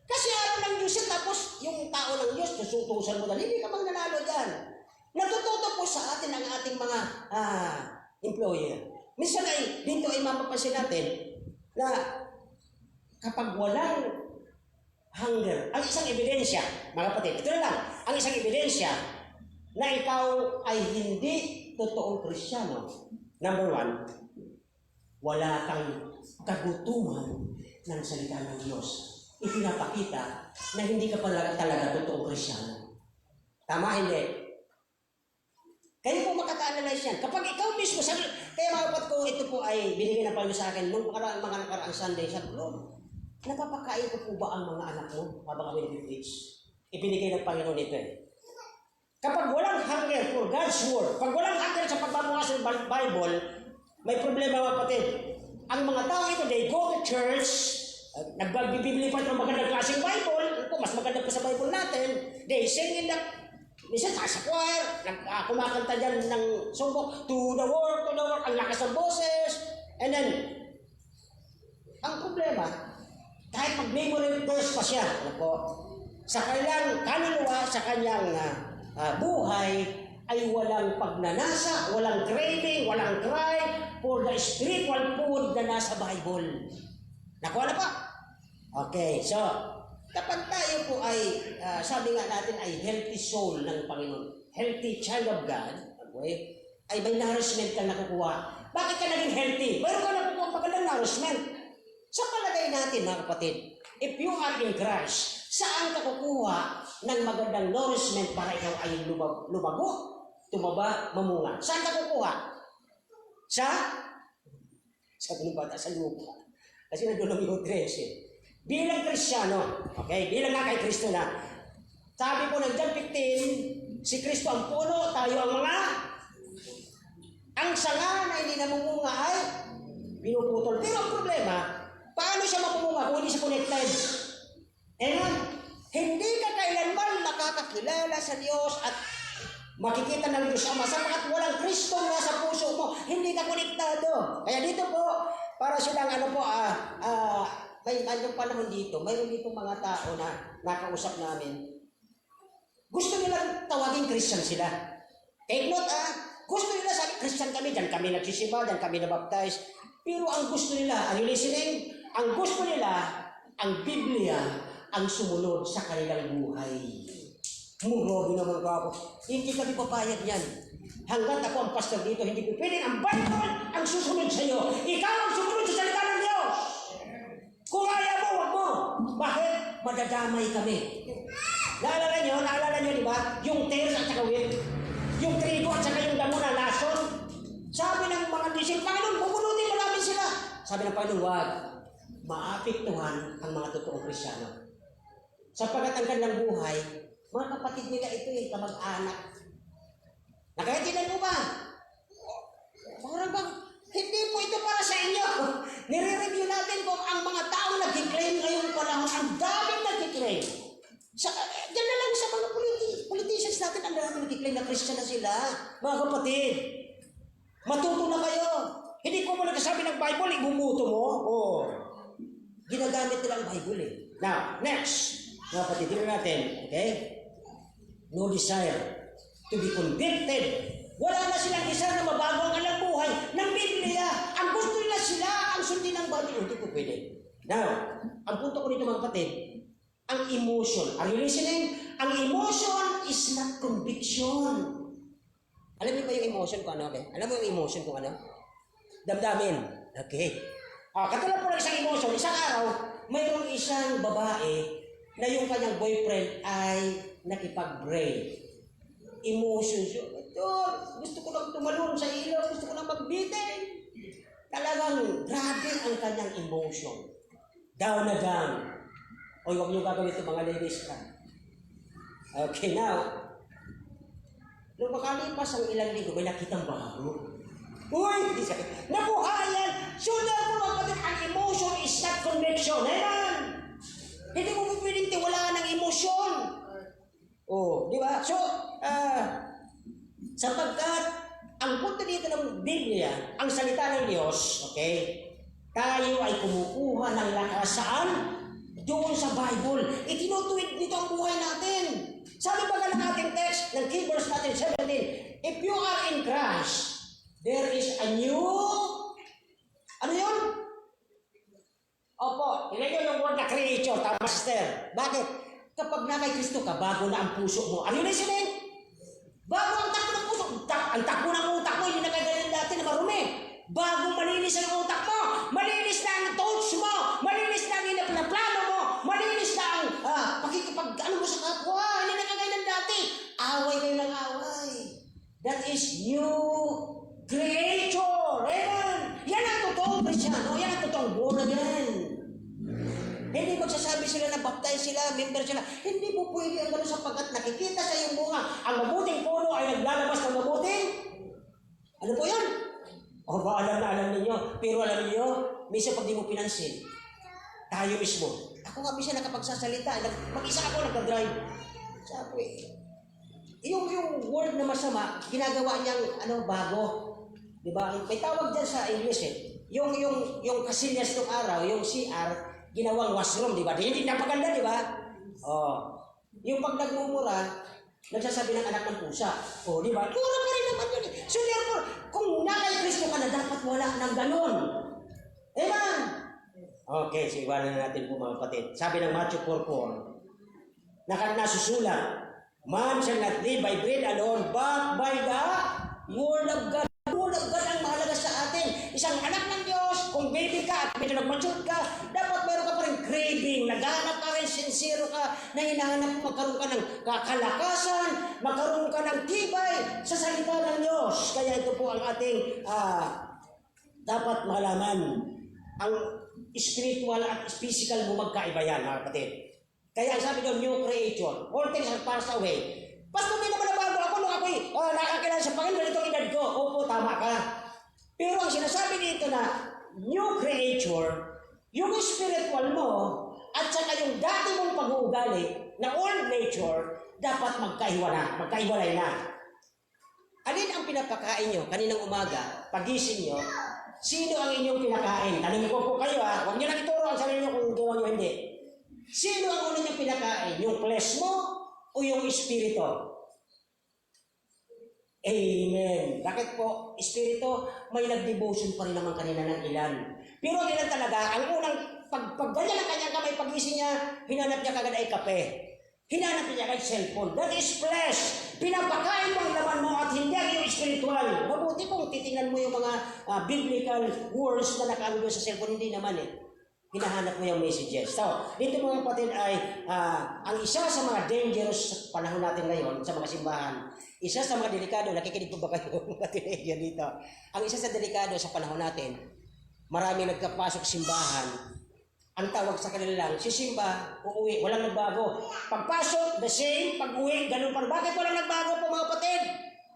Kasi araw ng Diyos yan, tapos yung tao ng Diyos, tusutusan mo na, hindi ka bang nanalo dyan. Natututo po sa atin ang ating mga employer. Minsan ay, dito ay mapapansin natin na kapag walang hunger, ang isang ebidensya, mga kapatid, ito na lang, ang isang ebidensya na ikaw ay hindi totoong Kristiyano. Number 1, wala kang kagutuman ng salita ng Diyos. Ipinapakita na hindi ka pala talaga totoong Kristiyano. Tama, hindi? Kayo po makaka-analyze yan. Kapag ikaw mismo, kaya mga kapatid ko, ito po ay binigyan ng Panginoon sa akin nung mga nakaraang Sunday, sabi ko, Lord, napapakain ko po ba ang mga anak mo habang kami nag-preach? Ibinigay ng Panginoon ito eh. Kapag walang hunger for God's Word, pag walang hunger sa pagbabasa ng Bible, May problema mga kapatid. Ang mga tao ito, they go to church, nagbibibili pa ng magandang klaseng Bible, mas maganda pa sa Bible natin, they sing in the, minsan sa choir, kumakanta dyan ng songbook, to the work, ang lakas ng boses, and then, ang problema, kahit mag-memory verse pa siya, ano po, sa kanyang kaluluwa, sa kanyang buhay, ay walang pagnanasa, walang craving, walang cry for the spiritual food na nasa Bible. Nakuha na pa? Okay, so, kapag tayo po ay, sabi nga natin ay healthy soul ng Panginoon, healthy child of God, okay, ay may nourishment ka nakukuha. Bakit ka naging healthy? Mayroon ka nakukuha magandang nourishment. Sa palagay natin, mga kapatid, if you are in Christ, saan ka kukuha ng magandang nourishment para ikaw ay lumago, tumaba, mamunga? Saan ka kukuha? Sabi ng bata, sa lupa. Kasi nandun ang nutrients eh. Bilang Kristiyano, okay, bilang nga kay Kristo na, sabi po ng John 15, si Kristo ang puno, tayo ang mga, ang sanga na hindi namumunga ay pinuputol. Pero ang problema, paano siya mapumunga kung hindi siya connected? Amen? Hindi ka kailanman nakakakilala sa Diyos at makikita ng Diyos Ama sapagkat walang Kristo na sa puso mo, hindi ka konektado. Kaya dito po, para silang may panahon dito, mayroon dito mga tao na nakausap namin. Gusto nila tawagin Christian sila. Take note gusto nila sabi, Christian kami, dyan kami nagsisimba, dyan kami nabaptize. Pero ang gusto nila, are you listening? Ang gusto nila, ang Biblia, ang sumunod sa kanilang buhay. Grabe naman ka ako. Hindi kami papayag yan. Hanggat ako ang pastor dito, hindi ko pwedeng ang Bible ang susunod sa iyo. Ikaw ang sumunod sa salita ng Diyos. Kung ayaw mo, wag mo. Bakit? Madadamay kami. Naalala nyo, di ba? Yung tares at saka wheat. Yung trigo at saka yung damo na lason. Sabi ng mga disip, Panginoon, bubunutin mo namin sila. Sabi ng Panginoon, wag. Maapektuhan ang mga totoong Kristyano. Sapagkat ang kanilang buhay, mga kapatid nila ito kamag-anak. Nakaitingan mo ba? Parang bang, hindi po ito para sa inyo. Nire-review natin kung ang mga tao nag-claim ngayong panahon, ang daming nag-claim. Diyan na lang sa mga politicians natin, ang daming nag-claim na Christian na sila. Mga kapatid, matuto na kayo. Hindi ko mo nagsasabi ng Bible, ibumuto mo. Ginagamit nila ang Bible eh. Now, next. Mga kapatid, tingnan natin. Okay? No desire to be convicted. Wala na silang desire na mabago ang kanilang buhay ng Biblia. Ang gusto nila sila ang sundin ng Bible. Hindi po pwede. Now, ang punto ko dito mga kapatid, ang emotion. Are you listening? Ang emotion is not conviction. Alam niyo ba yung emotion kung ano? Okay? Alam mo yung emotion kung ano? Damdamin. Okay. Katulad po ng isang emotion, isang araw, mayroong isang babae na yung kanyang boyfriend ay nakipag-break. Emotions yun. Ito, gusto ko lang tumalon sa ilaw, gusto ko lang magbitin. Talagang grabe ang kanyang emotion. Down na down. O huwag niyo gagawin ito mga ladies ka. Okay, now, nung makalipas ang ilang linggo, may nakitang bago. Uy! Nabuhayan! So therefore, ang emotion is not conviction. Amen! Hindi mo pwedeng tiwalaan ng emosyon. Di ba? So, sapagkat ang punto dito ng Biblia, ang salita ng Diyos, okay, tayo ay kumukuha ng lakas saan? Doon sa Bible. Itinutuwid nito ang buhay natin. Sabi ba ng ating text, ng key verse natin, 17, if you are in Christ, there is a new, ano yun? Opo, ilagay yung word na creature, tama sister. Bakit? Kapag na kay Kristo ka, bago na ang puso mo. Are you listening? Bago ang takbo ng puso. Ang takbo ng utak mo, hindi na kagaya dati na marumi. Bago malinis ang utak mo, malinis na ang thoughts mo, malinis na ang plano mo, malinis na ang pakikipag-ano mo sa kapwa, hindi na kagaya dati. Away kayo ng away. That is new creature. Amen. Yan ang totoong Kristyano. Yan ang totoong born again. Hindi magsasabi sila na baptize sila, member sila. Hindi po pwede ang gano'n sapagkat nakikita sa iyong bunga. Ang mabuting puno ay naglalabas ng mabuting. Ano po yan? O ba, alam na alam ninyo. Pero alam niyo, minsan pag di mo pinansin, tayo mismo. Ako nga minsan nakapagsasalita. Mag-isa ako nagka-drive. Sabi, yung word na masama, ginagawa niyang bago. Di ba? May tawag dyan sa English eh. Yung kasilyas ng araw, yung CR, ginawang washroom, di ba? Hindi napaganda, di ba? Oh. Yung pag nagmumura, nagsasabi ng anak ng pusa. Oh, di ba? Mura pa rin naman yun eh. So therefore, kung nakay Kristo ka na, dapat wala ng ganun. Amen? Okay, so iwanan na natin po mga kapatid. Sabi ng Matthew 4:4, nasusulat, man shall not live by bread alone, but by the word of God. The word of God ang mahalaga sa atin. Isang anak ng Diyos, kung baby ka at medyo nag-mature ka, dapat meron ka pa rin craving, naghahanap ka rin, sincere ka, na hinahanap magkaroon ka ng kalakasan, magkaroon ka ng tibay sa salita ng Diyos. Kaya ito po ang ating dapat malaman. Ang spiritual at physical mo magkaiba yan, mga kapatid. Kaya ang sabi doon, new creation. All things have passed away. Pastor, hindi naman nabago ako nung ako'y nakakilala sa Panginoon, ganitong edad ko. Opo, tama ka. Pero ang sinasabi dito na new creature, yung spiritual mo, at saka yung dati mong pag-uugali na old nature, dapat magkaiwalay na. Alin ang pinapakain nyo kaninang umaga, pagising nyo, sino ang inyong pinakain? Tanongin ko po kayo huwag nyo lang ituro ang sarili nyo kung gawa nyo hindi. Sino ang una niyang pinakain? Yung flesh mo o yung espiritu? Amen. Bakit po? Espiritu, may nag-devotion pa rin naman kanina ng ilan. Pero ang ilan talaga, ang unang pagganyan ng kanyang kamay, pagising niya, hinanap niya kagad ay kape. Hinanap niya kagad cellphone. That is flesh. Pinapakain mo ang laman mo at hindi ang yung spiritual. Mabuti kung titingnan mo yung mga biblical words na nakaano sa cellphone, hindi naman hinahanap mo yung messages. So, dito mga kapatid ay ang isa sa mga dangerous sa panahon natin ngayon, sa mga simbahan, isa sa mga delikado, nakikinig po ba kayo mga tinegya dito? Ang isa sa delikado sa panahon natin, maraming nagkapasok simbahan, ang tawag sa kanila lang, sisimba, uuwi, walang nagbago. Pagpasok, the same, pag-uwi, ganun pa. Bakit walang nagbago po mga kapatid?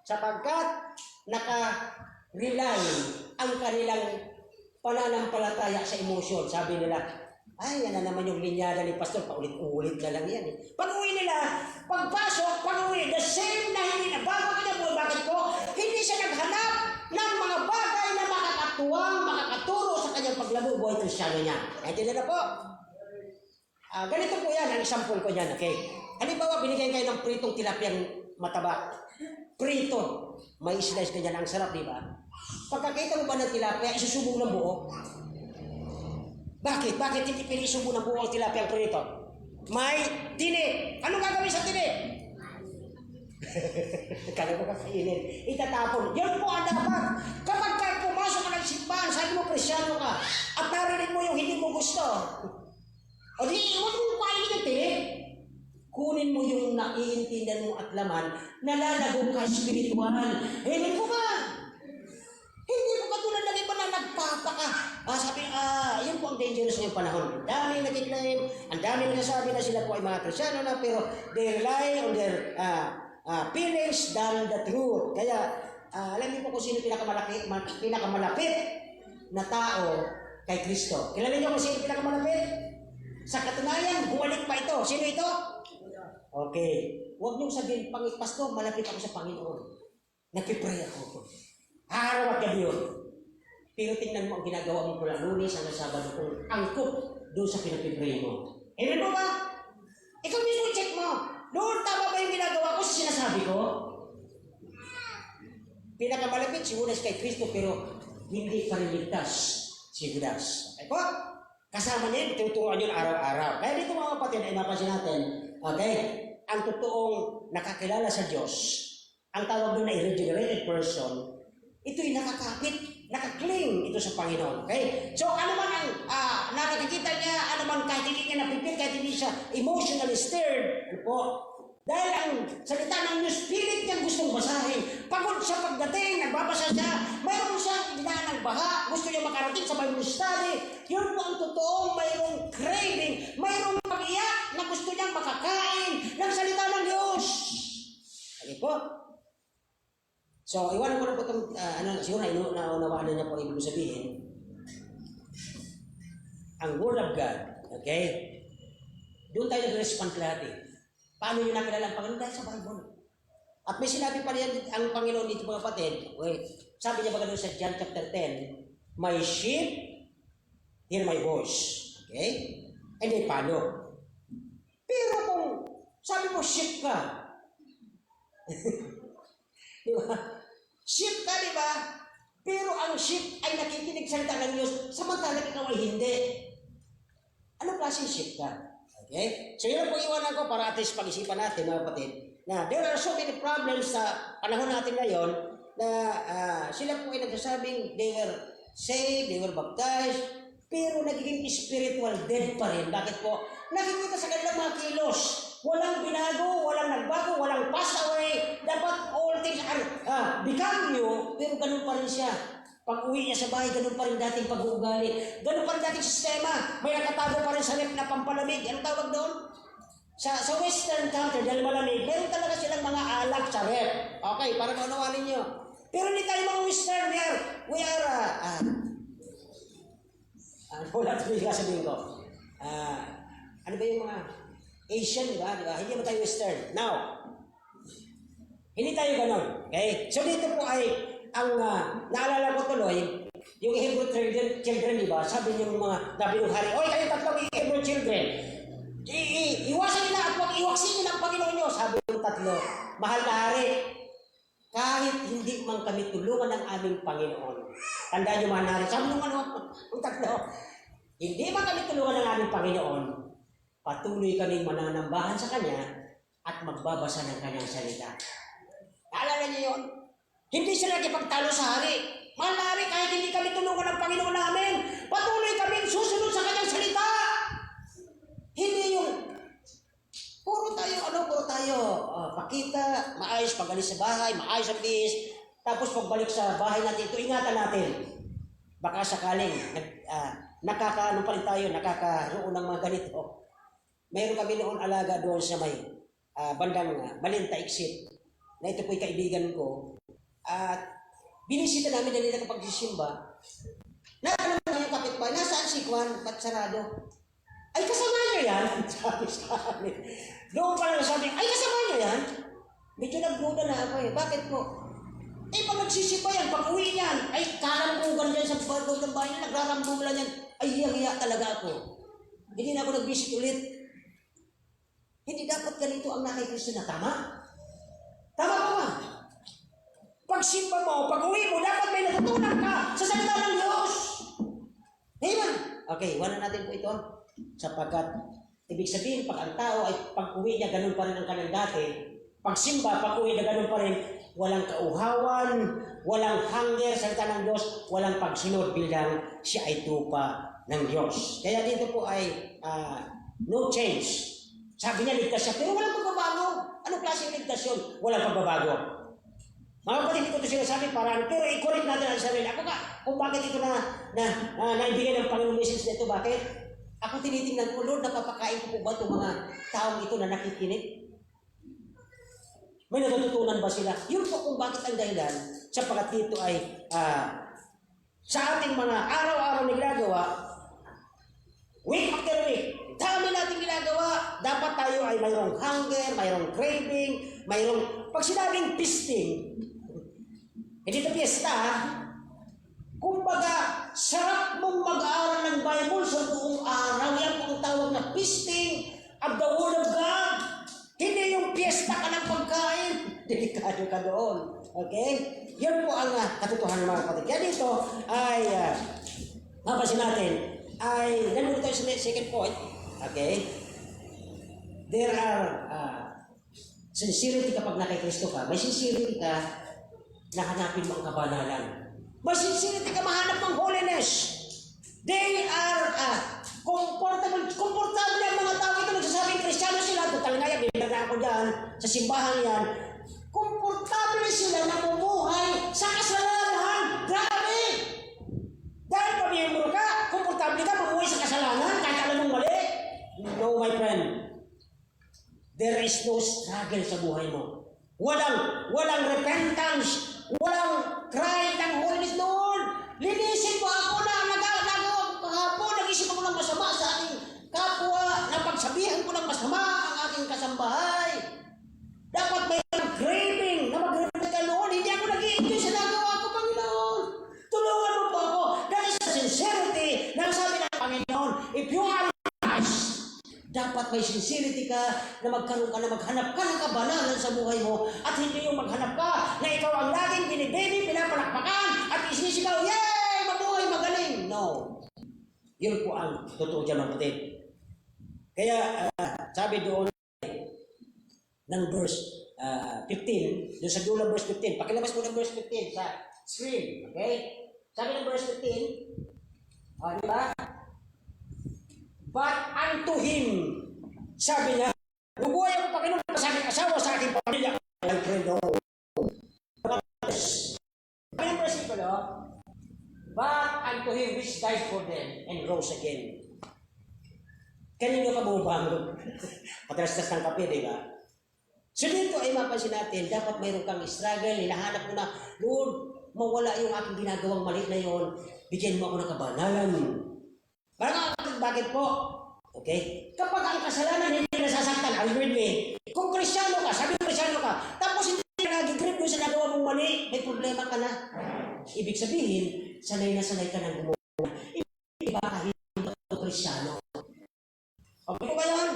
Sapagkat naka-rely ang kanilang pananampalataya sa emosyon. Sabi nila, ay, yan na naman yung linyada ni Pastor, paulit-ulit na lang yan. Pag-uwi nila, pagpasok, pag-uwi, the same na hindi na bago kinabuhay. Bakit po? Hindi siya naghanap ng mga bagay na makakatuwang, makakaturo sa kanyang paglabubuhay kristyano niya. Naintindihan na po? Ganito po yan, ang example ko niyan, okay? Halimbawa, binigyan kayo ng pritong tilapiyang mataba. Prito. May slice ka dyan, ang sarap, di ba? Pagkakita mo ba ng tilapia, isusubong ng buo? Bakit? Bakit hindi pinisubong ng buo ang tilapia ang prito? May tini. Anong gagawin sa tini? Kala ko kakainin. Itatapon. Yan po ang dapat. Kapag ka pumasok ka ng simbahan, sabi mo kristyano ka, at narinig mo yung hindi mo gusto, o di, huwag mo kainin yung tini. Kunin mo yung naiintindihan mo at laman, nalalagong ka spiritual. Amen po ba? Hindi po katulad ng iba na nagpapaka. Yun po ang dangerous ngayong panahon. Ang daming nag-claim, ang daming nagsasabi na sila po ay mga kristyano na, pero they rely on their feelings than the truth. Kaya, alam niyo po kung sino pinakamalapit na tao kay Kristo. Kilala niyo kung sino pinakamalapit? Sa katunayan, bumalik pa ito. Sino ito? Okay. Huwag niyong sabihin, Pastor, malapit ako sa Panginoon. Nagpipray ako. Araw at gabi yun. Pero tingnan mo ang ginagawa mo mula Lunes hanggang Sabado kung angkop doon sa pinagpipray mo. Amen mo ba? Ikaw mismo check mo. Lord, tama ba yung ginagawa ko sa sinasabi ko? Pinakamalapit si Judas kay Kristo pero hindi pa rin ligtas si Judas. Okay po? Kasama niya, tinuturuan yun araw-araw. Kaya dito mga kapatid ay napansin natin, okay, ang totoong nakakilala sa Diyos, ang tawag doon na regenerated person, ito'y nakakapit, nakakling ito sa Panginoon. Okay? So, ano man ang nakikita niya, ano man kahit hindi niya napipil, kahit hindi siya emotionally stirred, ano po? Dahil ang salita ng New Spirit niya gustong basahin. Pagod siya pagdating, nagbabasa siya, mayroon siyang hinaan ng baha, gusto niya makarating sa Bible study. Yun po ang totoong mayroong craving, mayroong pag-iyak na gusto niyang makakain ng salita ng Diyos. Okay po? So, iwanan ko na po itong, siguro naunawaan na niya po ibig sabihin. Ang Word of God, okay? Doon tayo nag-respond lahat eh. Paano nyo nakilala ang Panginoon? Dahil sa Bible. At may sinabi pa rin ang Panginoon dito mga kapatid. Okay, sabi niya ba doon sa John chapter 10, my sheep hear my voice. Okay? And they follow. Pero kung sabi mo sheep ka, di ba? Sheep ka, di ba? Pero ang sheep ay nakikinig salita ng Diyos, samantalang ikaw ay hindi. Anong klaseng sheep ka? Okay? So yun po iwanan ko para at least pag-isipan natin mga kapatid na there are so many problems sa panahon natin ngayon na sila po ay nagsasabing they were saved, they were baptized, pero nagiging spiritual dead pa rin. Bakit po? Nakikita sa kanilang mga kilos. Walang binago, walang nagbago, walang pass away. Dapat all things are become new, pero ganun pa rin siya. Pag uwi niya sa bahay, ganun pa rin dating pag-uugali. Ganun pa rin dating sistema. May nakatago pa rin sa rep na pampalamig. Anong tawag doon? Sa western country, dahil malamig, meron talaga silang mga alak sa rep. Okay, para maunawanin nyo. Pero hindi tayo mga western. We are wala ito yung sabihin ko. Ano ba yung mga Asian, di ba? Hindi mo tayo western. Now, hindi tayo ganon. Okay? So dito po ay ang naalala ko tuloy, yung Hebrew children, di ba? Sabi niyo mga nabi ng hari, oy, kayo tatlong Hebrew children, iwasan nila at huwag iwaksin nila ang Panginoon nyo. Sabi ng tatlo, mahal na hari, kahit hindi man kami tulungan ng aming Panginoon. Tandaan nyo mga hari, sabi ng tatlo, hindi man kami tulungan ng aming Panginoon, patuloy kaming mananambahan sa Kanya at magbabasa ng Kanyang salita. Naalala niyo yun? Hindi sila nakipagtalo sa hari. Mahal na hari, kahit hindi kami tulungan ng Panginoon namin, patuloy kaming susunod sa Kanyang salita. Hindi yung puro tayo, pakita, maayos pag-alis sa bahay, maayos sa bihis, tapos pagbalik sa bahay natin, ito ingatan natin. Baka sakaling nakakaroon pa rin tayo, nakakaroon ng mga ganito. Mayroon kami noon alaga doon sa may bandang Malinta Exit, na ito po'y kaibigan ko. At binisita namin na nila kapag sisimba. Natanong namin yung kapitbahay, nasaan si Juan? Ba't sarado? Ay, kasama niyo yan? Sabi sa amin. Doon pa lang sabi, ay, kasama niyo yan? Medyo nagduda na ako eh. Bakit po? Eh, pag nagsisimba yan, pag uwi niyan, ay, karambugan dyan sa loob ng bahay niya, nagrarambugan yan. Ay, hiya talaga ako. Hindi na ako nag-visit ulit. Hindi dapat ganito ang nakay Kristo na tama. Tama ba ba? Pag simba mo, pag uwi mo, dapat may natutunan ka sa salita ng Diyos. Amen. Okay, iwanan natin po ito. Sapagkat, ibig sabihin, pag ang tao ay pag uwi niya, ganun pa rin ang kanyang dati. Pag simba, pag uwi niya, ganun pa rin. Walang kauhawan, walang hunger sa salita ng Diyos, walang pagsunod bilang siya ay tupa ng Diyos. Kaya dito po ay no change. Sabi niya, ligtas siya, pero walang pagbabago. Anong klaseng ligtas yun? Walang pagbabago. Mga kapatid, ito sinasabi parang, pero i-correct natin ang sarili. Ako ka, kung bakit ito naibigay ng Panginoon message na ito, bakit? Ako tinitingnan ko, Lord, napapakain ko po ba itong mga taong ito na nakikinig? May natututunan ba sila? Yun po kung bakit ang dahilan, sapagkat dito ay sa ating mga araw-araw na ginagawa, week after week, dami natin ginagawa, dapat tayo ay mayroong hunger, mayroong craving, mayroong, pag sinabing feasting, hindi ito fiesta, kumbaga, sarap mong mag-aaral ng Bible sa buong araw, yan po ang tawag na feasting of the Word of God. Hindi yung fiesta ka ng pagkain, delikado ka doon. Okay? Yan po ang katotohanan ng mga kapatid. Kaya dito ay, mapasin natin, ay, ganun tayo sa second point. Okay? There are sincerity kapag nakay Kristo ka. May sincerity ka na hanapin mo ang kabanalan. May sincerity ka mahanap ng holiness. They are komportable ang mga tao ito. Nagsasabing Kristiyano sila. Total nga yan, binigyan na ako dyan sa simbahan yan. Komportable sila na bumuhay sa kasalanan. Grabe! Dahil pamiyembro ka, komportable ka, mamuhay sa kasalanan, kahit alam mong mali. No, my friend. There is no struggle sa buhay mo. Walang repentance. walang cry ng holiness, Lord. Linisin mo ako na nagawa ko kahapon. Nag-isip ako ng masama sa aking kapwa. Napagsabihan ko ng masama ang aking kasambahay. Dapat may craving na mag-repent ka, Lord. Hindi ako nag-i-enjoy sa nagawa ko, Panginoon. Tulungan mo po ako. That is the sincerity na sabi ng Panginoon. If you are dapat may sincerity ka na magkaroon ka na maghanap ka ng kabanalan sa buhay mo at hindi yung maghanap ka na ikaw ang laging binibaby, pinapalakpakan at isisigaw, yay! Mabuhay, magaling! No. Yun po ang totoo dyan, mga kapatid. Kaya sabi doon ng verse 15, doon sa dulo verse 15, pakilabas mo ng verse 15 sa screen, okay? Sabi ng verse 15, di ba? But unto him, sabi niya, bubuhay ako, Panginoon, sa aking asawa, sa aking pamilya. My friend, no. Sabi ng versikulo, but unto him which died for them and rose again. Kanino ka bumabangon? Patras-tas ng kape, di ba? So dito ay mapansin natin, dapat mayroon kang struggle, hinahanap mo na, Lord, mawala yung aking ginagawang mali na yon, bigyan mo ako ng kabanalan. Parang bakit po? Okay? Kapag ang kasalanan hindi nasasaktan, are you with me? Kung Kristyano ka, sabi Kristyano ka, tapos hindi ka nag-grip doon sa nagawa mong mali, may problema ka na. Ibig sabihin, sanay na sanay ka ng gumawa. Iba ka hindi ka Kristyano. Okay po ba yun?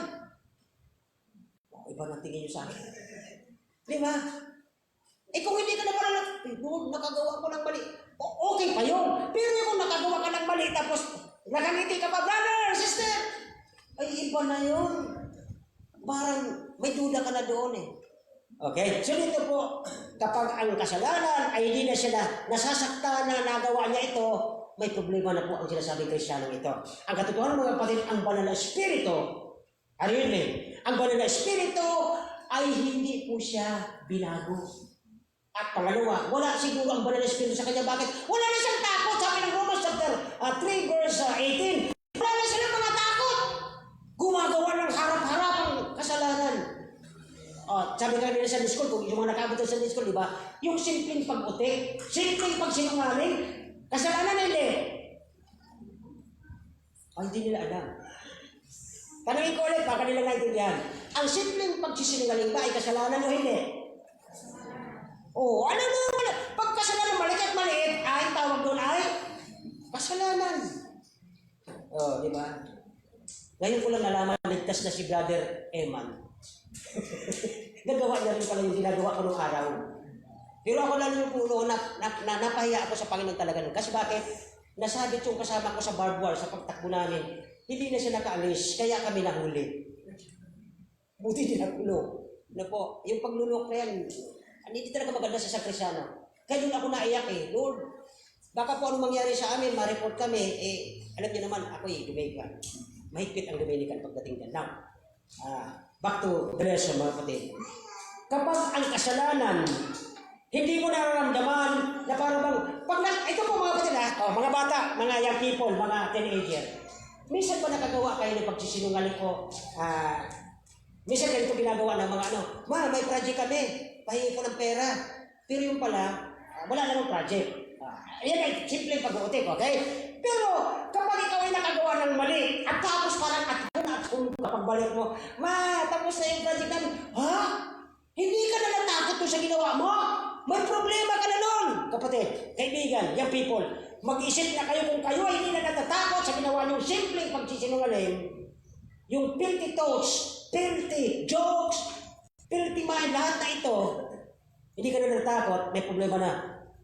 Iba na tingin nyo sa akin. Di ba? Kung hindi ka na pala, nakagawa ko ng mali. Okay pa yun. Pero kung nakagawa ka ng mali, tapos nakangiti ka pa, brother, sister, ay iba na yun. Parang may duda ka na doon eh. Okay? So dito po, kapag ang kasalanan ay hindi na siya nasasaktan na nagawa niya ito, may problema na po ang sinasabing Kristiyanong ito. Ang katotohanan mga kapatid, ang banal na espiritu, ang banal na espiritu ay hindi po siya binago. At pangalawa, wala siguro ang banal na espiritu sa kanya. Bakit? Wala na siyang takot. Sabi ng Romans chapter 3 verse 18. Wala na silang mga takot. Gumagawa ng harap-harapang kasalanan. Sabi nga nila sa school, kung yung mga nakabot sa school, di ba? Yung simpleng pag-utik, simpleng pagsinungaling, kasalanan hindi. Hindi nila alam. Tanungin ko ulit, baka nila naintindihan. Ang simpleng pagsisinungaling ba ay kasalanan o hindi? Ano na, pag kasalanan maliit at maliit, ay tawag doon ay kasalanan. Di ba? Ngayon ko lang nalaman, ligtas na si Brother Eman. Nagawa niya rin pala yung ginagawa ko nung araw. Pero ako lalo yung puno, napahiya ako sa Panginoon talaga. Kasi bakit? Nasabit yung kasama ko sa barbed wire sa pagtakbo namin. Hindi na siya nakaalis, kaya kami nahuli. Buti din nagulo. Po, yung paglulok na yan, hindi talaga maganda sa Kristyano. Kaya din ako naiyak Lord, baka po anong mangyari sa amin, ma-report kami, alam niyo naman, ako Dominican. Mahigpit ang Dominican pagdating dyan. Now, back to the lesson mga kapatid. Kapag ang kasalanan, hindi mo nararamdaman na parang ito po mga kapatid mga bata, mga young people, mga teenager. Minsan ba nakagawa kayo ng pagsisinungaling ko? Minsan ganito ginagawa ng mga may project kami, pahingi ko ng pera. Pero yung pala, wala namang project. Yan ay simple pag-uutik, okay? Pero kapag ikaw ay nakagawa ng mali, at tapos parang at kung kapagbalik mo, tapos na yung project namin, hindi ka na natakot sa ginawa mo? May problema ka na nun! Kapatid, kaibigan, young people, mag-isip na kayo kung kayo ay hindi na natatakot sa ginawa niyong simpleng pagsisinungaling, yung filthy thoughts, filthy jokes, filthy mind, lahat na ito, hindi ka na natatakot, may problema na.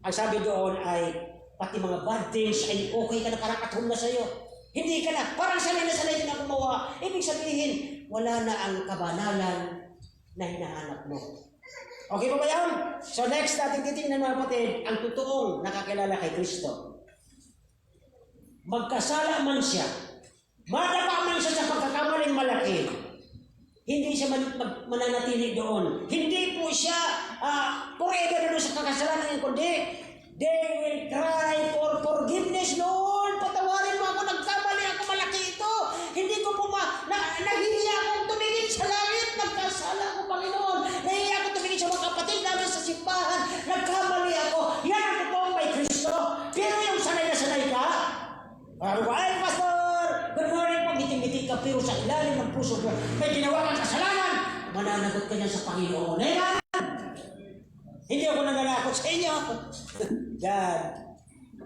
Ang sabi doon ay, pati mga bad things ay okay ka na, parang at home na sa'yo. Hindi ka na, parang sanay na gumawa. Ibig sabihin, wala na ang kabanalan na hinahanap mo. Okay ba yan? So next natin titingnan mga kapatid, ang totoong nakakilala kay Kristo. Magkasala man siya, madapa man siya sa pagkakamaling malaki, hindi siya mananatili doon. Hindi po siya forever na doon sa kakasalanan, kundi they will cry for forgiveness, Lord. Patawarin mo ako, nagkamali ako, malaki ito. Hindi ko po nahihiya akong tumingin sa langit, nagkasala ako, Panginoon. Nahihiya ako tumingin sa mga kapatid namin sa simbahan, nagkamali ako. ngiti-ngiti ka, pero sa ilalim ng puso mo, may ginawa kang kasalanan, mananagot ka niya sa Panginoon. Amen! Hindi ako nananakot sa inyo. Yan.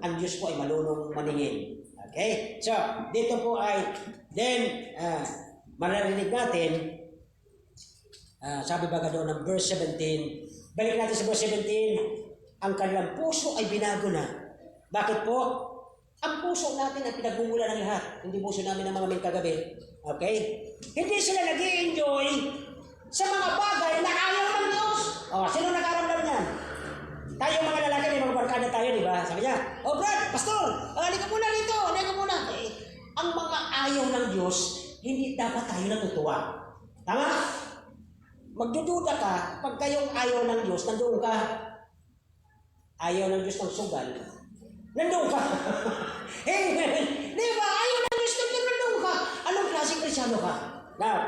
Ang Diyos po ay malunong maningin. Okay? So, dito po ay, then, mararinig natin, sabi ba doon ng verse 17, balik natin sa verse 17, ang kanilang puso ay binago na. Bakit po? Ang puso natin ang pinagmumula ng lahat. Hindi puso namin ng mga may kagabi. Okay? Hindi sila nag-i-enjoy sa mga bagay na ayaw ng Diyos. Sino nakaramdam niyan? Tayo mga lalaki, may mga barkada tayo, di ba? Sabi niya, Brad, pastor, halika muna dito, halika muna. Ang mga ayaw ng Diyos, hindi dapat tayo natutuwa. Tama? Magdududa ka, pag kayong ayaw ng Diyos, nandoon ka. Ayaw ng Diyos ng sugal, nandoon ka. Amen. Di ba? Ayaw ng Diyos ng nandoon ka. Anong klaseng Kristyano ka? Now,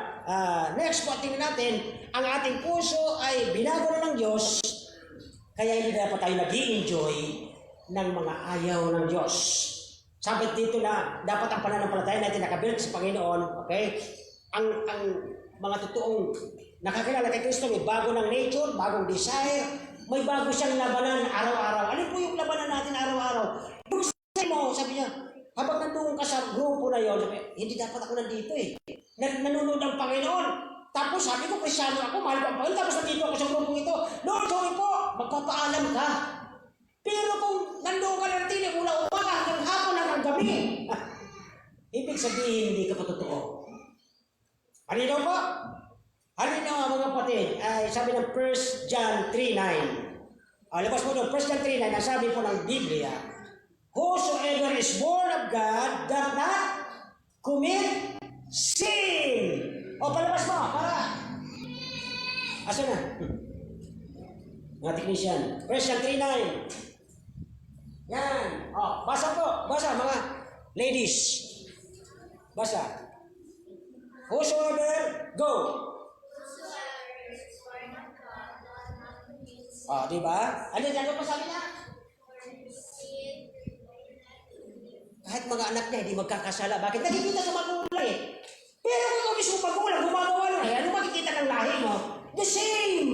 next po, tingnan natin, ang ating puso ay binago na ng Diyos, kaya hindi dapat tayo nag-i-enjoy ng mga ayaw ng Diyos. Sabi dito na dapat ang pananampalataya natin nakabuild sa Panginoon, okay? Ang mga totoong nakakilala kay Kristo, may bago ng nature, bagong desire, may bago siyang labanan araw-araw. Ano po yung labanan natin araw-araw? Yung mo, sabi niya, habang nandoon ka sa grupo na yon, sabi, hindi dapat ako nandito eh. Nanonood ang Panginoon. Tapos sabi ko, Kristyano ako, mahal ko ang Panginoon. Tapos nandito ako sa grupong ito. Lord, sorry po, magpapaalam ka. Pero kung nandoon ka ng tili, mula umaga hanggang hapon hanggang gabi, ibig sabihin, hindi ka pa totoo. Halino po? Halino mga kapatid, sabi ng 1 John 3:9. Labas mo doon, 1 John 3:9, ang sabi po ng Biblia, whosoever is born of God does not commit sin. Palabas mo, para. Asa na? Mga technician. 1 John 3:9. Yan. Basa po. Basa, mga ladies. Basa. Whosoever, go. Di ba? Ano pa sabi niya? Kahit mga anak niya, hindi magkakasala. Bakit? Nakikita sa magulang eh. Pero kung ikaw mismo magulang, gumagawa na ano makikita ng lahi mo? The same!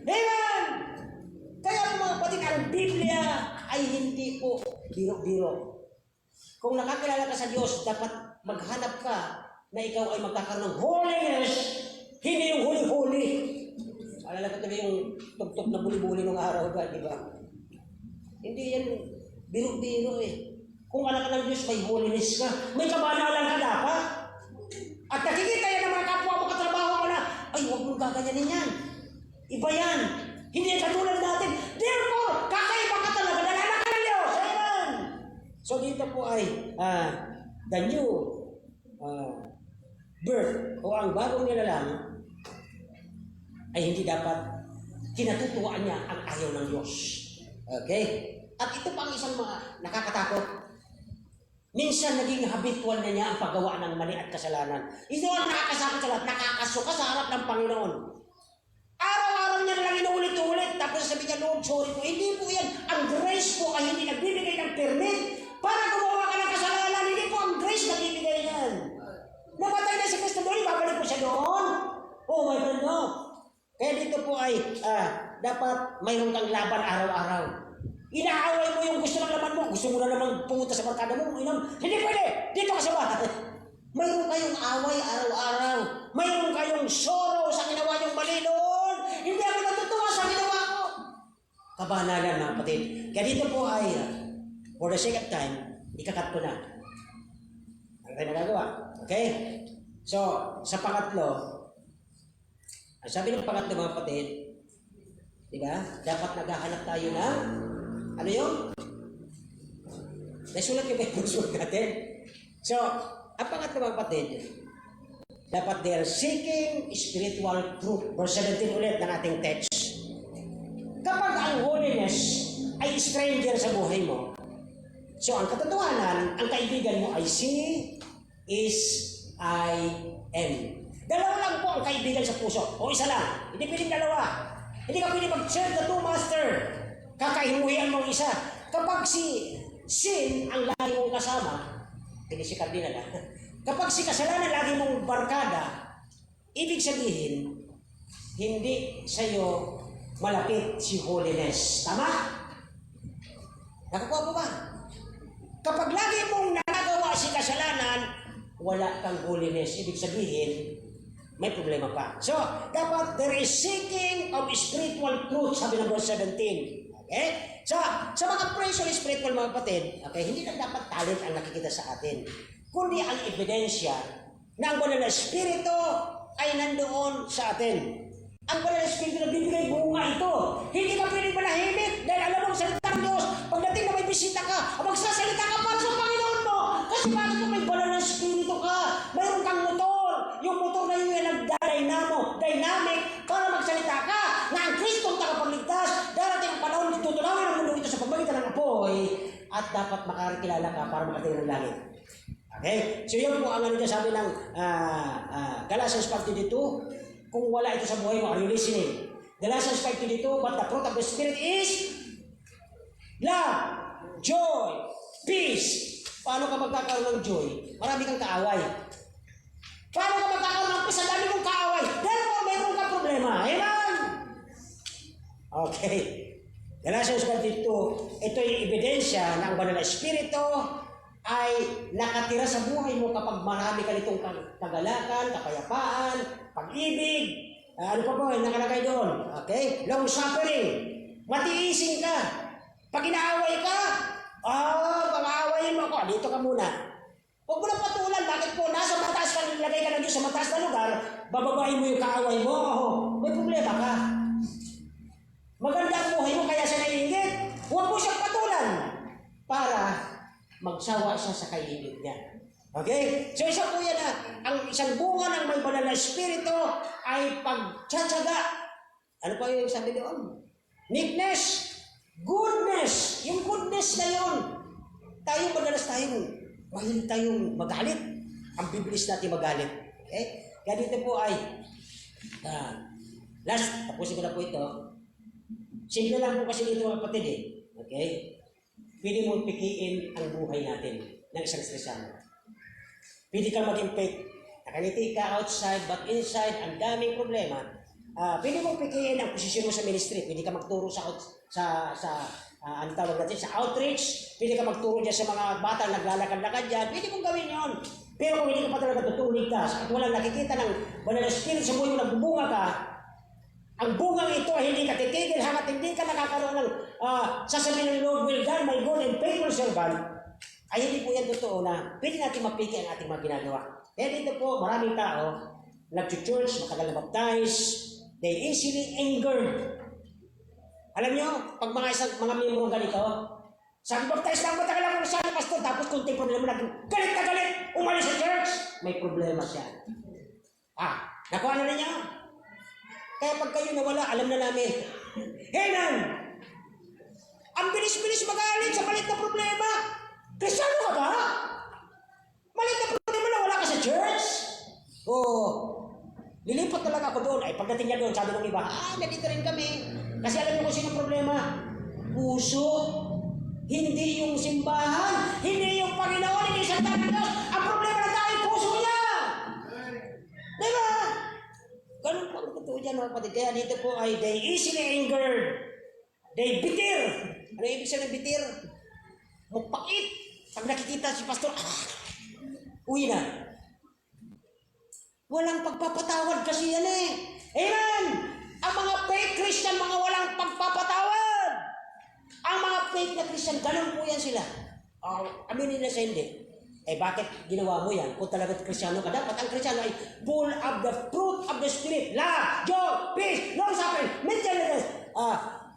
Amen! Kaya mga kapatid, ang Biblia ay hindi po biro-biro. Kung nakakilala ka sa Diyos, dapat maghanap ka na ikaw ay magkakaroon ng holiness, hindi yung huli-huli. Alala ko tuloy yung tugtog na buli-buli ng araw ba, di ba? Hindi yan biro-biro eh. Kung anak ka ng Diyos, may holiness ka. May kabanalan ka dapat. At nakikita yan ng mga kapwa mo katrabaho mo na, ay, huwag mong gaganyanin yan. Iba yan. Hindi yan katulad natin. Therefore, kakaiba ka talaga. Nalanak ka ng Diyos. Amen. So dito po ay the new birth o ang bagong nilalang ay hindi dapat kinatutuwaan niya ang ayaw ng Diyos. Okay? At ito pa ang isang mga nakakatakot. Minsan naging habitual na niya ang paggawa ng mali at kasalanan. Ito ang nakakasakot sa lahat. Nakakasuka sa harap ng Panginoon. Araw-araw niya lang inuulit-ulit. Tapos sabi niya, Lord, sorry po. Hindi po yan. Ang grace po ay hindi nagbibigay ng permit para gumawa ka ng kasalanan. Hindi po ang grace nagbibigay yan. Namatay na si Kristo doon, babalik po siya doon. Oh my God, no. Kaya dito po ay dapat mayroon kang laban araw-araw. Inaaway mo yung gusto ng laman mo. Gusto mo na naman pumunta sa barkada mo. Hindi pwede. Dito ka sa bahay. Mayroon kayong away araw-araw. Mayroon kayong sorrow sa ginawa niyong mali noon. Hindi ako natutuwa sa ginawa ko. Kabanalan mga kapatid. Kaya dito po ay, for the sake of time, ikakat ko na. Ano tayo nagagawa? Okay? So, sa pangatlo, sabi ng pangatlo mga kapatid, di ba? Dapat naghahanap tayo ng ano yun? Nasulat yung sulat natin. So, ang pangatlo mga kapatid, dapat they are seeking spiritual truth. Verse 17 ulit ng ating text. Kapag ang holiness ay stranger sa buhay mo, so ang katotohanan, ang kaibigan mo ay C-is-I-N. Dalawa lang po ang kaibigan sa puso. O isa lang. Hindi piling dalawa. Hindi ka pwede mag-serve the two master. Kakahimuhian mong isa. Kapag si sin ang lagi mong kasama, hindi si Cardinal Kapag si kasalanan lagi mong barkada, ibig sabihin, hindi sa'yo malapit si holiness. Tama? Nakakuha mo ba? Kapag lagi mong nagagawa si kasalanan, wala kang holiness. Ibig sabihin, may problema pa. So, dapat there is seeking of spiritual truth, sabi ng verse 17. Okay? So, sa mga praise of spiritual mga kapatid, okay, hindi lang dapat talent ang nakikita sa atin, kundi ang ebidensya na ang banal na espiritu ay nandoon sa atin. Ang banal na espiritu na bibigay bunga ito. Hindi ka pwedeng manahimik dahil alam mo ang salita ng Diyos. Pagdating na may bisita ka, magsasalita ka para sa Panginoon mo. Kasi bakit kung may banal na espiritu ka, mayroon kang motor. Yung motor na yun ay dynamic, para magsalita ka na ang Kristong tagapagligtas. Darating ang panahon, tutunawin ang mundo ito sa pamagitan ng apoy at dapat makakilala ka para makatingin ng langit. Okay? So yun po ang ano niya sabi ng Galatians 5:22. Kung wala ito sa buhay mo, are you listening? Galatians 5:22, but the fruit of the Spirit is love, joy, peace. Paano ka magkakaroon ng joy? Marami kang kaaway. Paano ka magkakaroon ng peace? Ang dami mong kaaway. Therefore, mayroon kang problema. Amen? Okay. Galatians 5:22, ito yung ebidensya na ang banal na espiritu ay nakatira sa buhay mo kapag marami ka nitong kagalakan, kapayapaan, pag-ibig, ano pa po, nakalagay doon, okay? Long suffering, matiisin ka. Pag inaaway ka, pag-aawayin mo ako, dito ka muna. Huwag mo na patulan, bakit po, nasa mataas ka, nilagay ka na Diyos sa mataas na lugar, bababain mo yung kaaway mo, may problema ka. Maganda ang buhay mo, kaya siya naiingit. Huwag mo siyang patulan para magsawa siya sa kaingit niya. Okay? So isa po yan ang isang bunga ng may banal na espiritu ay pagtsatsaga. Ano pa yung sabi doon? Meekness, goodness. Yung goodness na yun. Tayo madalas mahilig tayong magalit. Ang bibilis natin magalit. Okay? Kaya dito po ay last, tapusin ko na po ito. Simple lang po kasi dito mga kapatid eh. Okay? Pwede mong pikiin ang buhay natin ng isang Kristiyano. Pwede kang maging fake. Nakangiti ka outside, but inside, ang daming problema. Pwede mong pikiin ang posisyon mo sa ministry. Pwede ka magturo ang tawag natin, sa outreach. Pwede ka magturo dyan sa mga bata naglalakad-lakad dyan. Pwede mong gawin yon. Pero kung hindi ka pa talaga tutulig ka at walang nakikita ng banal na spirit sa buhay mo, nagbubunga ka, ang bungang ito ay hindi ka titigil hanggat hindi ka nakakaroon ng sasabihin ng Lord will done, my good and faithful servant, ay hindi po yan totoo na pwede natin mapiki ang ating mga ginagawa. Kaya dito po, maraming tao, nag-church, matagal na baptize, they easily angered. Alam nyo, pag mga miyembro ganito, sabi baptize lang, matagal ako sa pastor, tapos kunting problema na galit na galit, umalis sa church, may problema siya. Nakuha na rin niya. Kaya pag kayo nawala, alam na namin. Henan! Ang bilis-bilis magalit sa malit na problema. Kristyano ka ba? Malit na problema na wala ka sa church? Lilipat talaga ako doon. Ay, pagdating niya doon, sabi ng iba, nandito rin kami. Kasi alam niyo kung sino problema? Puso. Hindi yung simbahan. Hindi yung Panginoon. Hindi sa Diyos. Ang problema na tayo, puso niya. Diba? Ganun po ang totoo dyan mga kapatid. Kaya dito po ay they easily angered. They bitter. Ano yung ibig sabihin ng bitter? Mupakit. Pag nakikita si pastor, uwi na. Walang pagpapatawad kasi yan eh. Amen! Ang mga fake Christian, mga walang pagpapatawad. Ang mga fake na Christian, ganun po yan sila. Aminin na sa hindi. Bakit ginawa mo yan? Kung talaga Kristiyano ka, dapat ang Kristiyano ay full of the fruit of the Spirit. Love, joy, peace, long-suffering,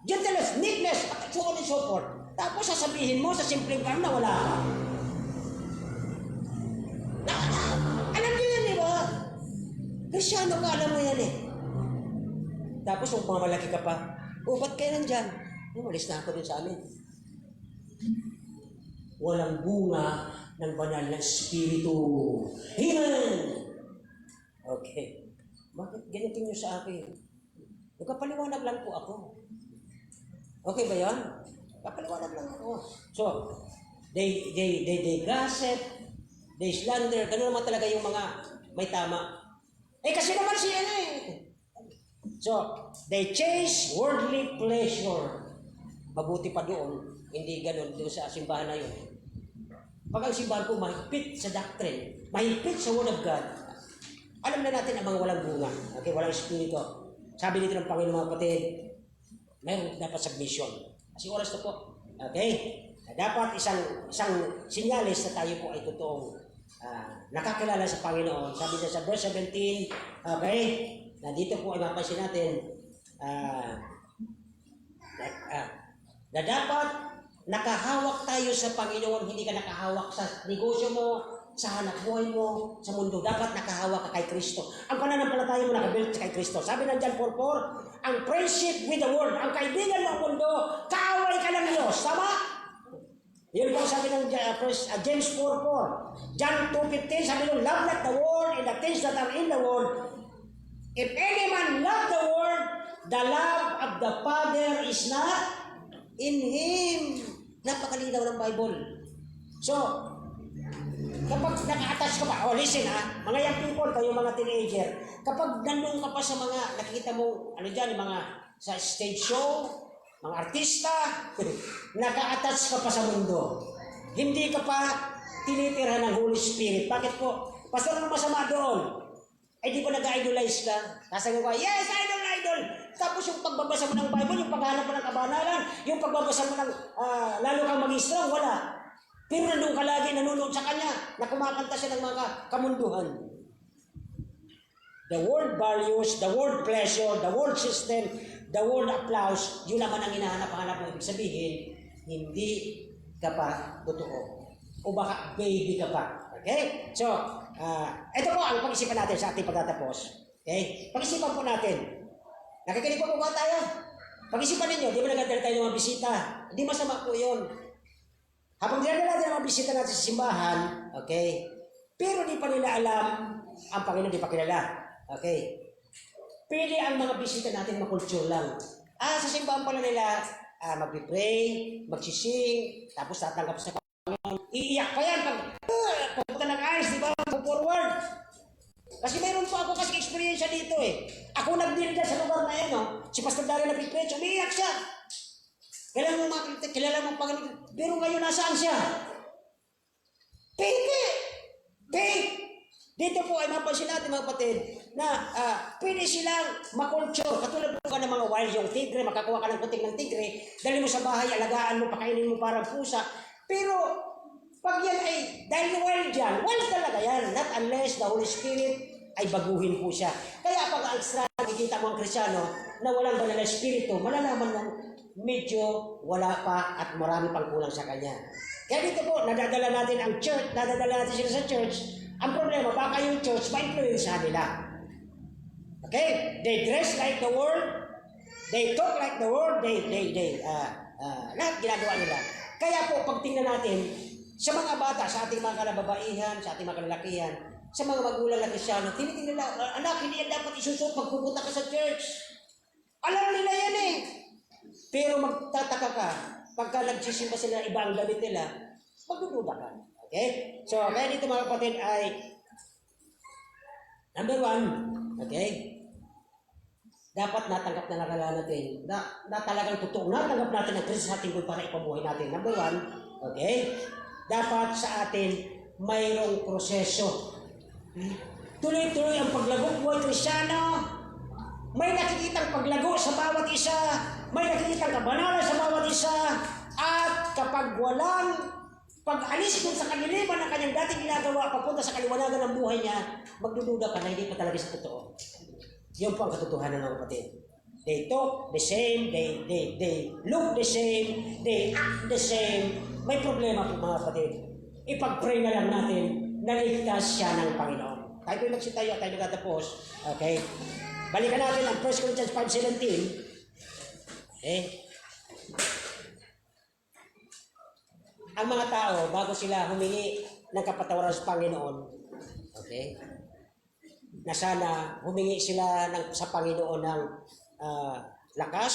gentleness, meekness, at so on and so forth. Tapos sasabihin mo sa simpleng parang na wala ka. Alam niyo yan, di ba? Kristiyano ka, alam mo yan eh. Tapos kung mamalaki ka pa, ba't kayo nandyan? Umalis na ako dun sa amin. Walang bunga ng banal na espiritu. Amen! Okay. Bakit ganitin niyo sa akin? Nagkapaliwanag lang po ako. Okay ba yan? Kapaliwanag lang ako. So, they gossip, they slander, ganun naman talaga yung mga may tama. Kasi naman siya na eh. So, they chase worldly pleasure. Mabuti pa doon, hindi ganun doon sa simbahan na yun. Pag ang simbahan po mahigpit sa doctrine, mahigpit sa Word of God, alam na natin ang mga walang bunga, okay, walang espiritu. Sabi dito ng Panginoon mga kapatid, mayroon dapat submission. Kasi oras na po, okay? Dapat isang sinyalis na tayo po ay totoong nakakilala sa Panginoon. Sabi niya sa verse 17, okay, na dito po ay mapansin natin na dapat nakahawak tayo sa Panginoon, hindi ka nakahawak sa negosyo mo, sa hanap buhay mo, sa mundo. Dapat nakahawak ka kay Kristo. Ang pananampalataya mo nakabuild kay Kristo. Sabi ng John 4:4, ang friendship with the world, ang kaibigan ng mundo, kaaway ka ng Diyos. Tama? Yun po sabi ng James 4:4. John 2:15, sabi ng love not the world and the things that are in the world. If any man love the world, the love of the Father is not in him. Napakalinaw ng Bible. So, kapag naka-attach ka pa, listen mga young people, kayo mga teenager, kapag nandun ka pa sa mga, nakikita mo, mga sa stage show, mga artista, naka-attach ka pa sa mundo. Hindi ka pa tinitira ng Holy Spirit. Bakit po? Pastor, ano masama doon? Di ba nag-idolize ka? Sasabi ko, yes, idol! Tapos yung pagbabasa mo ng Bible, yung paghanap mo ng kabanalan, yung pagbabasa mo ng lalo kang maging strong, wala. Pero nandun ka lagi, nanonood sa Kanya, na kumakanta siya ng mga kamunduhan. The world values, the world pleasure, the world system, the world applause, yun naman ang hinahanap-hanap mo. Ibig sabihin, hindi ka pa totoo. O baka baby ka pa. Okay? So, ito po ang pag-isipan natin sa ating pagtatapos. Okay? Pag-isipan po natin. Nakikinig po ba tayo? Pag-isipan ninyo, di ba nagdadala tayo ng mga bisita? Hindi masama po yun. Habang dinadala natin ang mga bisita natin sa simbahan, okay? Pero di pa nila alam, ang Panginoon di pa kilala. Okay? Pili ang mga bisita natin makulture lang. Sa simbahan pala nila, mag-pray, magsising, tapos tatanggap sa Panginoon. Iiyak pa yan pag pupunta ng ayos, di ba? Forward. Kasi mayroon po ako kasi experience dito eh. Ako nagdiri dyan sa lugar na yan, si Pastor Daryl nag-preach, umiiyak siya. Kilala mo Panginoon. Pero ngayon nasaan siya? Pwede. Dito po ay mapansin natin mga kapatid na pwede silang makulture. Katulad po ka ng mga wild yung tigre, makakuha ka ng puting ng tigre, dali mo sa bahay, alagaan mo, pakainin mo parang pusa. Pero pag yan ay, dahil wild yan, wild talaga yan. Not unless the Holy Spirit ay baguhin po siya. Kaya pag ang nakikita mo ang Kristyano na walang banal na Espiritu, malalaman mo medyo wala pa at marami pang kulang sa kanya. Kaya dito po, nadadala natin ang church, nadadala natin sila sa church. Ang problema, baka yung church ma-influensyahan nila. Okay? They dress like the world, they talk like the world, lahat ginagawa nila. Kaya po, pag tingnan natin, sa mga bata, sa ating mga kalababaihan, sa ating mga kalalakihan, sa mga magulang na Kristyano, tinitingnan nila, anak, hindi yan dapat isusuot pag pupunta ka sa church. Alam nila yan eh. Pero magtataka ka, pagka nagsisimba sila, iba ang gamit nila, magdududa ka. Okay? So, kaya dito mga kapatid ay, number 1, okay? Dapat natanggap na nakala natin, na talagang totoo, natanggap natin ang Kristo sa ating buhay para ipabuhay natin. Number 1, okay? Dapat sa atin mayroong proseso. Tuloy-tuloy ang paglago buhay Kristyano. May nakikitang paglago sa bawat isa. May nakikitang kabanalan sa bawat isa. At kapag walang pag-alis dun sa kaniliman ng kanyang dating ginagawa, papunta sa kaliwanagan ng buhay niya, magdududa ka na hindi pa talaga sa totoo. Yun po ang katotohanan ng kapatid. They talk the same, they look the same, they act the same. May problema po mga kapatid. Ipag-pray na lang natin na ligtas siya ng Panginoon. Tayo po magsitayo at tayo nagtatapos. Okay? Balikan natin ang 1 Corinthians 5:17. Okay? Ang mga tao, bago sila humingi ng kapatawaran sa Panginoon, okay? Na sana humingi sila sa Panginoon ng lakas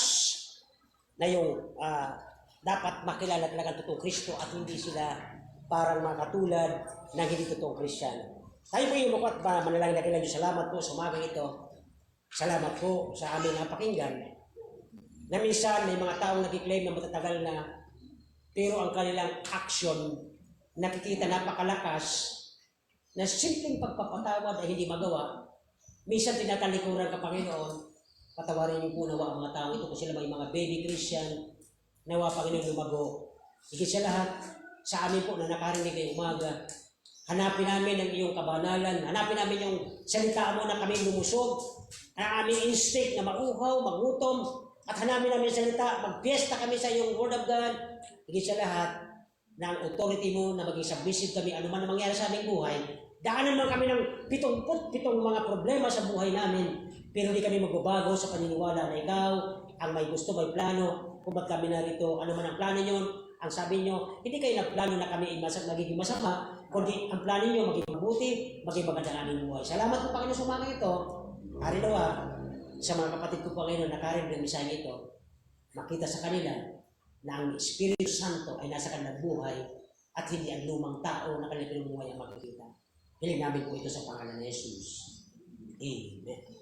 na yung dapat makilala talaga ang totoong Kristo at hindi sila parang mga katulad ng hindi totoong Kristyano. Tayo po yung mukha at manalangin na kailan Diyos. Salamat po sa umagang ito. Salamat po sa aming napakinggan na minsan may mga taong nag-claim na matatagal na pero ang kanilang action nakikita napakalakas na simpleng pagpapatawad ay hindi magawa. Minsan tinatalikuran ka, Panginoon, patawarin niyo po nawa ang mga tao ito kung sila may mga baby Christian, nawa Panginoon lumago. Higit sa lahat, sa amin po na nakarinig ngayong umaga, hanapin namin ang iyong kabanalan, hanapin namin yung salita mo na kami lumusog, ang aming instinct na mauhaw, magutom, at hanapin namin yung salita, magpiesta kami sa iyong Word of God. Higit sa lahat, na ang authority mo na maging submissive kami, ano man ang mangyari sa aming buhay, daanan man kami ng 77 mga problema sa buhay namin, pero hindi kami magbabago sa paniniwala na ikaw ang may gusto, may plano, kung ba't kami narito, ano man ang plano nyo. Ang sabi nyo, hindi kayo nagplano na kami magiging masama, kundi ang plano nyo maging mabuti, maging maganda ang aming buhay. Salamat po Panginoon sa umaga ito. Hari nawa, sa mga kapatid ko Panginoon na karinig ng misaya ito, makita sa kanila na ang Espiritu Santo ay nasa kanilang buhay at hindi ang lumang tao na kanilang pinumuhay ang makikita. Hiling namin po ito sa pangalan ni Jesus. Amen.